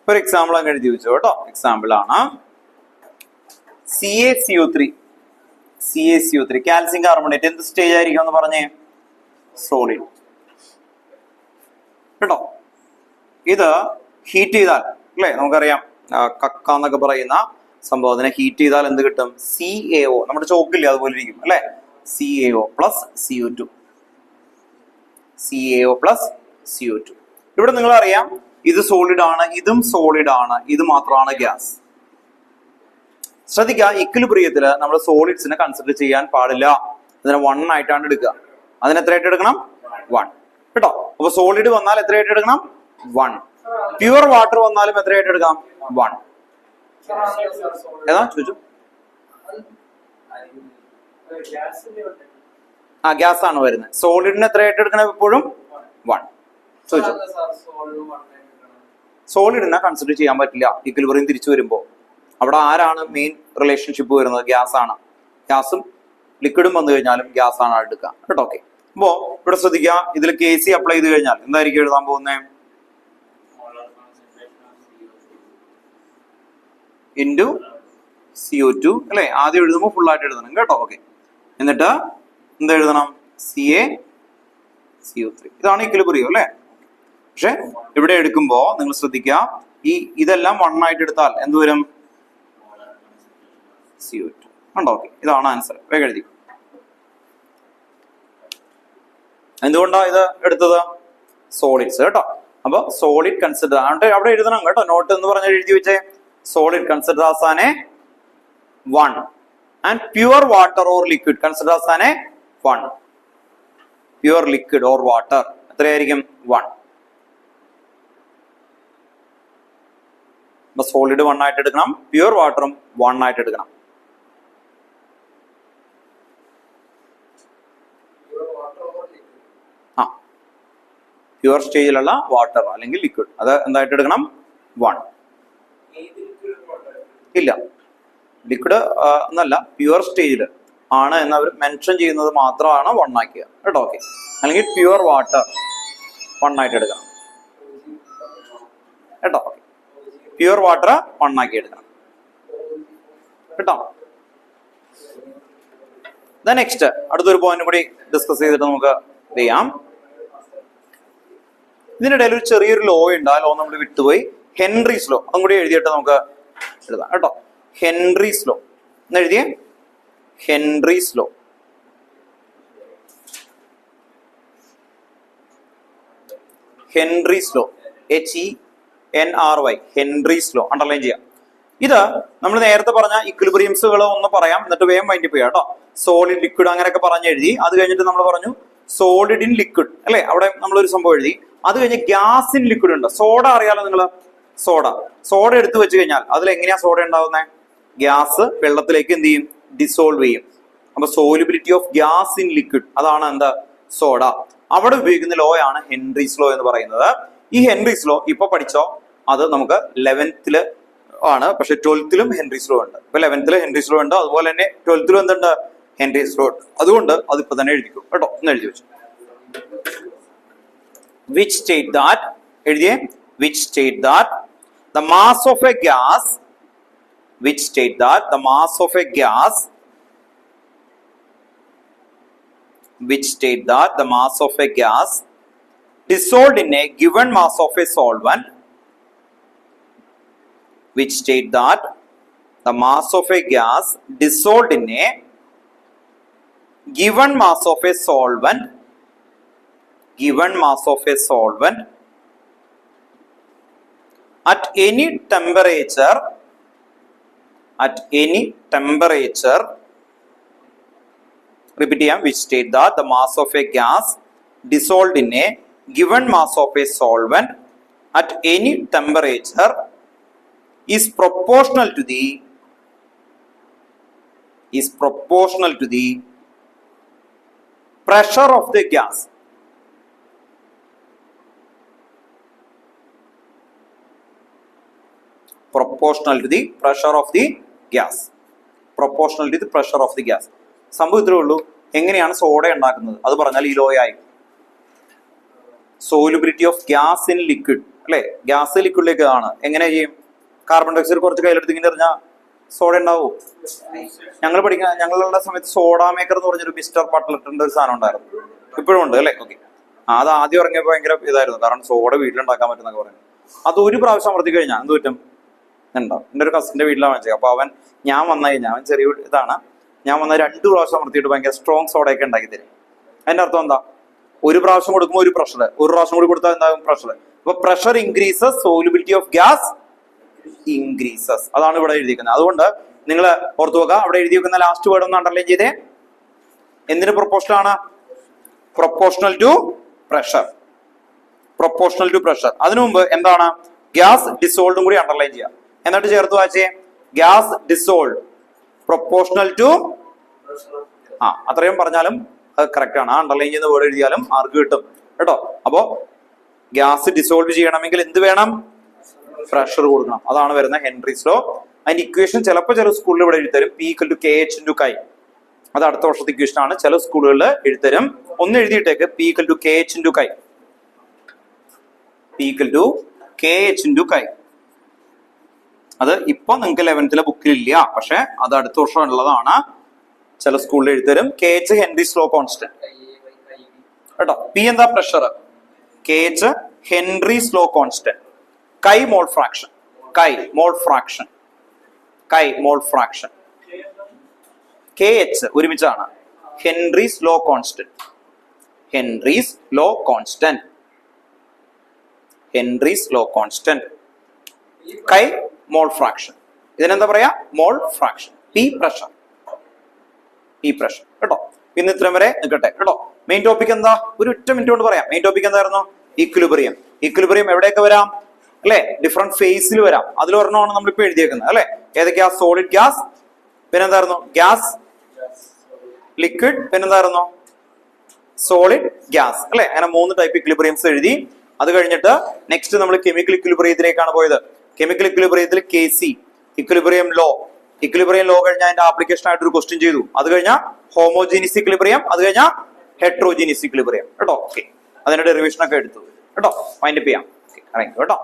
ഒരു example അങ്ങ് എഴുതി വെച്ചോ കേട്ടോ. Example ആണ് CaCO3 calcium carbonate. എന്ത് stage ആയിരിക്കും എന്ന് പറഞ്ഞേ, സോളിഡ് കേട്ടോ. ഇത് ഹീറ്റ് ചെയ്താൽ അല്ലെ, നമുക്കറിയാം കക്ക എന്നൊക്കെ പറയുന്ന സംഭവം, അതിനെ ഹീറ്റ് ചെയ്താൽ എന്ത് കിട്ടും, CaO. നമ്മുടെ ചോക്കില്ലേ അതുപോലെ ഇരിക്കും അല്ലെ, CaO പ്ലസ് CO2. ഇവിടെ നിങ്ങൾ അറിയാം ഇത് സോളിഡ് ആണ്, ഇതും സോളിഡ് ആണ്, ഇത് മാത്രമാണ് ഗ്യാസ്. ശ്രദ്ധിക്കുക, ഇക്വിലിബ്രിയത്തില് നമ്മൾ സോളിഡ്സിനെ കൺസിഡർ ചെയ്യാൻ പാടില്ല. അതിനെ 1 ആയിട്ടാണ് എടുക്കുക. അതിന് എത്രയായിട്ട് എടുക്കണം, 1 കേട്ടോ. അപ്പൊ സോളിഡ് വന്നാൽ എത്രയായിട്ട് എടുക്കണം, 1. പ്യുവർ വാട്ടർ വന്നാലും എത്രയായിട്ട് എടുക്കാം, 1. ഏതാ ചോദിച്ചു, ആ ഗ്യാസ് ആണ് വരുന്നത്. സോളിഡിന് എത്രയായിട്ട് എടുക്കണം എപ്പോഴും? 1. ചോദിച്ചു. സോളിഡിനെ കൺസിഡർ ചെയ്യാൻ പറ്റില്ല ഇക്വിലിബ്രിയം തിരിച്ചു വരുമ്പോൾ. അവിടെ ആരാണ് മെയിൻ റിലേഷൻഷിപ്പ് വരുന്നത്? ഗ്യാസ് ആണ്. ഗ്യാസും ലിക്വിഡും വന്നു കഴിഞ്ഞാലും ഗ്യാസ് ആണ് എടുക്കുക കേട്ടോ. ഓക്കെ, അപ്പോ ഇവിടെ ശ്രദ്ധിക്കുക, ഇതിൽ KC അപ്ലൈ ചെയ്ത് കഴിഞ്ഞാൽ എന്തായിരിക്കും എഴുതാൻ പോകുന്നത്? ഇൻറ്റു CO2 അല്ലെ? ആദ്യം എഴുതുമ്പോൾ ഫുൾ ആയിട്ട് എഴുതണം കേട്ടോ. ഓക്കെ, എന്നിട്ട് എന്താ എഴുതണം? CO3. ഇതാണ് ഇക്വിലിബ്രിയം അല്ലെ? പക്ഷെ ഇവിടെ എടുക്കുമ്പോ നിങ്ങൾ ശ്രദ്ധിക്കുക, ഇതെല്ലാം 1 ആയിട്ട് എടുത്താൽ എന്ത് വരും? CO2 ഉണ്ടോ? ഓക്കെ, ഇതാണ് ആൻസർ. വേഗം എഴുതി. എന്തുകൊണ്ടാ ഇത് എടുത്തത്? സോളിഡ്സ് കേട്ടോ. അപ്പൊ സോളിഡ് കൺസിഡർ അവിടെ എഴുതണം കേട്ടോ. നോട്ട് എന്ന് പറഞ്ഞ എഴുതി വെച്ചേ. Solid consider as an 1 and pure water or liquid consider as an 1. Pure liquid or water എത്രയായിരിക്കും? 1. അപ്പൊ സോളിഡ് 1 ആയിട്ട് എടുക്കണം, പ്യുവർ വാട്ടറും 1 ആയിട്ട് എടുക്കണം. ആ, പ്യുവർ സ്റ്റേജിലുള്ള വാട്ടർ അല്ലെങ്കിൽ ലിക്വിഡ് അത് എന്തായിട്ട് എടുക്കണം? 1. ഇല്ല, ലിക്വിഡ് എന്നല്ല, പ്യുവർ സ്റ്റേജിൽ ആണ് എന്ന് അവർ മെൻഷൻ ചെയ്യുന്നത് മാത്രമാണ് 1 ആക്കുക കേട്ടോ. ഓക്കെ, അല്ലെങ്കിൽ പ്യുവർ വാട്ടർ 1 ആയിട്ട് എടുക്കണം കേട്ടോ. ഓക്കെ, പ്യുവർ വാട്ടർ 1 ആക്കി എടുക്കണം കേട്ടോ. നെക്സ്റ്റ് അടുത്തൊരു പോയിന്റ് കൂടി ഡിസ്കസ് ചെയ്തിട്ട് നമുക്ക് ചെയ്യാം. ഇതിനിടയിൽ ഒരു ചെറിയൊരു ലോ ഉണ്ട്. ആ ലോ നമ്മൾ വിട്ടുപോയി. ഹെൻറീസ് ലോ, അതും കൂടി എഴുതിയിട്ട് നമുക്ക് എഴുതാം കേട്ടോ. ഹെൻറീസ് ലോ എന്ന് എഴുതിയേ. Henry's law. Henry's law, HENRY, Henry's law underline ചെയ്യാം. ഇത് നമ്മൾ നേരത്തെ പറഞ്ഞ ഇക്വിലിബ്രിയംസുകൾ ഒന്ന് പറയാം, എന്നിട്ട് വേഗം വൈൻഡപ്പ് ചെയ്യാം കേട്ടോ. സോളിഡ്, ലിക്വിഡ് അങ്ങനെയൊക്കെ പറഞ്ഞ് എഴുതി. അത് കഴിഞ്ഞിട്ട് നമ്മൾ പറഞ്ഞു സോളിഡ് ഇൻ ലിക്വിഡ് അല്ലെ? അവിടെ നമ്മളൊരു സംഭവം എഴുതി. അത് കഴിഞ്ഞ് ഗ്യാസ് ഇൻ ലിക്വിഡ് ഉണ്ട്. സോഡ അറിയാലോ നിങ്ങൾ? സോഡ എടുത്തു വെച്ച് കഴിഞ്ഞാൽ അതിൽ എങ്ങനെയാ സോഡ ഉണ്ടാവുന്നത്? ഗ്യാസ് വെള്ളത്തിലേക്ക് എന്ത് ചെയ്യും? ഡിസോൾവ് ചെയ്യും. അപ്പൊ solubility of gas in liquid, അതാണ് എന്താ? സോഡ. അവിടെ ഉപയോഗിക്കുന്ന ലോ ആണ് ഹെൻറീസ് ലോ എന്ന് പറയുന്നത്. ഈ ഹെൻറീസ് ലോ ഇപ്പൊ പഠിച്ചോ, അത് നമുക്ക് 11th ആണ്. പക്ഷെ 12th ഹെൻറീസ് ലോ ഉണ്ട്. ഇപ്പൊ 11th ഹെൻറീസ് ലോ ഉണ്ട്, അതുപോലെ തന്നെ 12th എന്തുണ്ട്? ഹെൻറീസ് ലോ ഉണ്ട്. അതുകൊണ്ട് അതിപ്പോ തന്നെ എഴുതിക്കും കേട്ടോ. ഒന്ന് എഴുതി വെച്ചു. which state that എഴുതിയേ. which state that the mass of a gas, which state that the mass of a gas, which state that the mass of a gas dissolved in a given mass of a solvent, which state that the mass of a gas dissolved in a given mass of a solvent, given mass of a solvent at any temperature, at any temperature, repeat ചെയ്യാം. which state that the mass of a gas dissolved in a given mass of a solvent at any temperature is proportional to the pressure of the gas. Proportional to the pressure of the gas. Proportional to the pressure of the gas. സംഭവം ഇത്രേ ഉള്ളൂ. എങ്ങനെയാണ് soda ഉണ്ടാക്കുന്നത് അത് പറഞ്ഞാൽ ഈ ലോയായി. Solubility of gas in liquid അല്ലെ? ഗ്യാസ് ലിക്വിഡിലേക്ക് ആണ്. എങ്ങനെ ചെയ്യും? കാർബൺ ഡയോക്സൈഡ് കുറച്ച് കയ്യിലെടുത്ത് ഇങ്ങനെ എറിഞ്ഞാൽ സോഡ ഉണ്ടാവും? ഞങ്ങളുടെ സമയത്ത് സോഡ മേക്കർ എന്ന് പറഞ്ഞൊരു മിസ്റ്റർ ബട്ട്ലറിന്റെ ഒരു സാധനം ഉണ്ടായിരുന്നു. ഇപ്പോഴും ഉണ്ട് അല്ലെ? ഓക്കെ, അത് ആദ്യം ഇറങ്ങിയപ്പോൾ ഭയങ്കര ഇതായിരുന്നു. കാരണം സോഡ വീട്ടിലുണ്ടാക്കാൻ പറ്റുന്നൊക്കെ പറയുന്നത്. അത് ഒരു പ്രാവശ്യം അമർത്തി കഴിഞ്ഞാൽ എന്ത് പറ്റും? ഉണ്ടാവും. എൻ്റെ ഒരു കസിന്റെ വീട്ടിലാണ് വാങ്ങിച്ചത്. അപ്പൊ ഞാൻ വന്നു കഴിഞ്ഞാൽ, അവൻ ചെറിയ ഇതാണ്, ഞാൻ വന്ന 2 പ്രാവശ്യം അമർത്തിയിട്ട് ഭയങ്കര സ്ട്രോങ് സോഡയൊക്കെ ഉണ്ടാക്കി തരും. അതിന്റെ അർത്ഥം എന്താ? ഒരു പ്രാവശ്യം കൊടുക്കുമ്പോൾ ഒരു പ്രഷർ, ഒരു പ്രാവശ്യം കൂടി കൊടുത്താൽ എന്താകും? പ്രഷർ. അപ്പൊ pressure increases, solubility of gas increases. അതാണ് ഇവിടെ എഴുതിയിരിക്കുന്നത്. അതുകൊണ്ട് നിങ്ങൾ ഓർത്തു നോക്കുക, അവിടെ എഴുതി വെക്കുന്ന ലാസ്റ്റ് വേർഡ് ഒന്ന് അണ്ടർലൈൻ ചെയ്തേ. എന്തിന് പ്രൊപ്പോർഷണൽ ആണ്? Proportional to pressure. Proportional to pressure. അതിനു മുമ്പ് എന്താണ്? ഗ്യാസ് ഡിസോൾഡും കൂടി അണ്ടർലൈൻ ചെയ്യാം. എന്നിട്ട് ചേർത്ത് വായിച്ചേ. ഗ്യാസ് ഡിസോൾഡ് പ്രൊപ്പോർഷണൽ ടു അത്രയും പറഞ്ഞാലും അത് കറക്റ്റ് ആണ്. അണ്ടർലൈൻ ചെയ്യുന്ന വേർഡ് എഴുതിയാലും മാർക്ക് കിട്ടും കേട്ടോ. അപ്പോ ഗ്യാസ് ഡിസോൾവ് ചെയ്യണമെങ്കിൽ എന്ത് വേണം? പ്രഷർ കൊടുക്കണം. അതാണ് വരുന്ന ഹെൻറീസ് ലോ. അതിന്റെ ഇക്വേഷൻ ചിലപ്പോൾ ചില സ്കൂളിൽ ഇവിടെ എഴുതരും P = KH × Chi. അത് അടുത്ത വർഷത്തെ ഇക്വേഷൻ ആണ്. ചില സ്കൂളുകളിൽ എഴുതരും. ഒന്ന് എഴുതിയിട്ടേക്ക് P = KH × Chi. P = KH × Chi. അത് ഇപ്പൊ നിങ്ങൾക്ക് 11th ബുക്കിൽ ഇല്ല, പക്ഷെ അത് അടുത്ത വർഷം ഉള്ളതാണ്. ചില സ്കൂളിൽ എഴുതരും. KH ഹെൻറീസ് ലോ കോൺസ്റ്റന്റ് കേട്ടോ. P എന്താ? Pressure. KH Henry's law constant. Chi mole fraction. Chi mole fraction. Chi mole fraction. KH ഒരുമിച്ചാണ്. Henry's law constant. Henry's law constant. Henry's law constant. Chi mole fraction. ഇതിനെന്താ പറയാ? Mole fraction. P pressure. P pressure കേട്ടോ. ഇന്ന് ഇത്രയും വരെ നിൽക്കട്ടെ കേട്ടോ. Main topic എന്താ? ഒരു ഒറ്റ മിനിറ്റ് കൊണ്ട് പറയാം. മെയിൻ ടോപ്പിക് എന്തായിരുന്നു? ഈക്വിലിബ്രിയം. ഈക്വിലിബ്രിയം എവിടെയൊക്കെ വരാം അല്ലെ? ഡിഫറെന്റ് ഫേസിൽ വരാം. അതിലൊരെണ്ണമാണ് നമ്മളിപ്പോ എഴുതിയേക്കുന്നത് അല്ലെ? ഏതൊക്കെയാ? സോളിഡ് ഗ്യാസ്, പിന്നെന്തായിരുന്നു? ഗ്യാസ് ലിക്വിഡ്, പിന്നെന്തായിരുന്നു? സോളിഡ് ഗ്യാസ് അല്ലെ? അങ്ങനെ 3 ടൈപ്പ് ഇക്വിലിബ്രിയംസ് എഴുതി. അത് കഴിഞ്ഞിട്ട് നെക്സ്റ്റ് നമ്മൾ കെമിക്കൽ ഇക്വിലിബ്രിയത്തിലേക്കാണ് പോയത്. കെമിക്കൽ ഇക്വിലിബ്രിയത്തിൽ KC equilibrium law. Equilibrium law കഴിഞ്ഞാൽ അതിന്റെ ആപ്ലിക്കേഷൻ ആയിട്ട് ഒരു ക്വസ്റ്റ്യൻ ചെയ്തു. അത് കഴിഞ്ഞാൽ ഹോമോജീനിയസ് ഇക്വിലിബ്രിയം, അത് കഴിഞ്ഞാൽ ഹെട്രോജീനിയസ് ഇക്വിലിബ്രിയം കേട്ടോ. ഓക്കെ, അതിന്റെ ഡെറിവേഷൻ ഒക്കെ എടുത്തു കേട്ടോ. വൈൻഡപ്പ് ചെയ്യാം. ഓക്കെ, കേട്ടോ.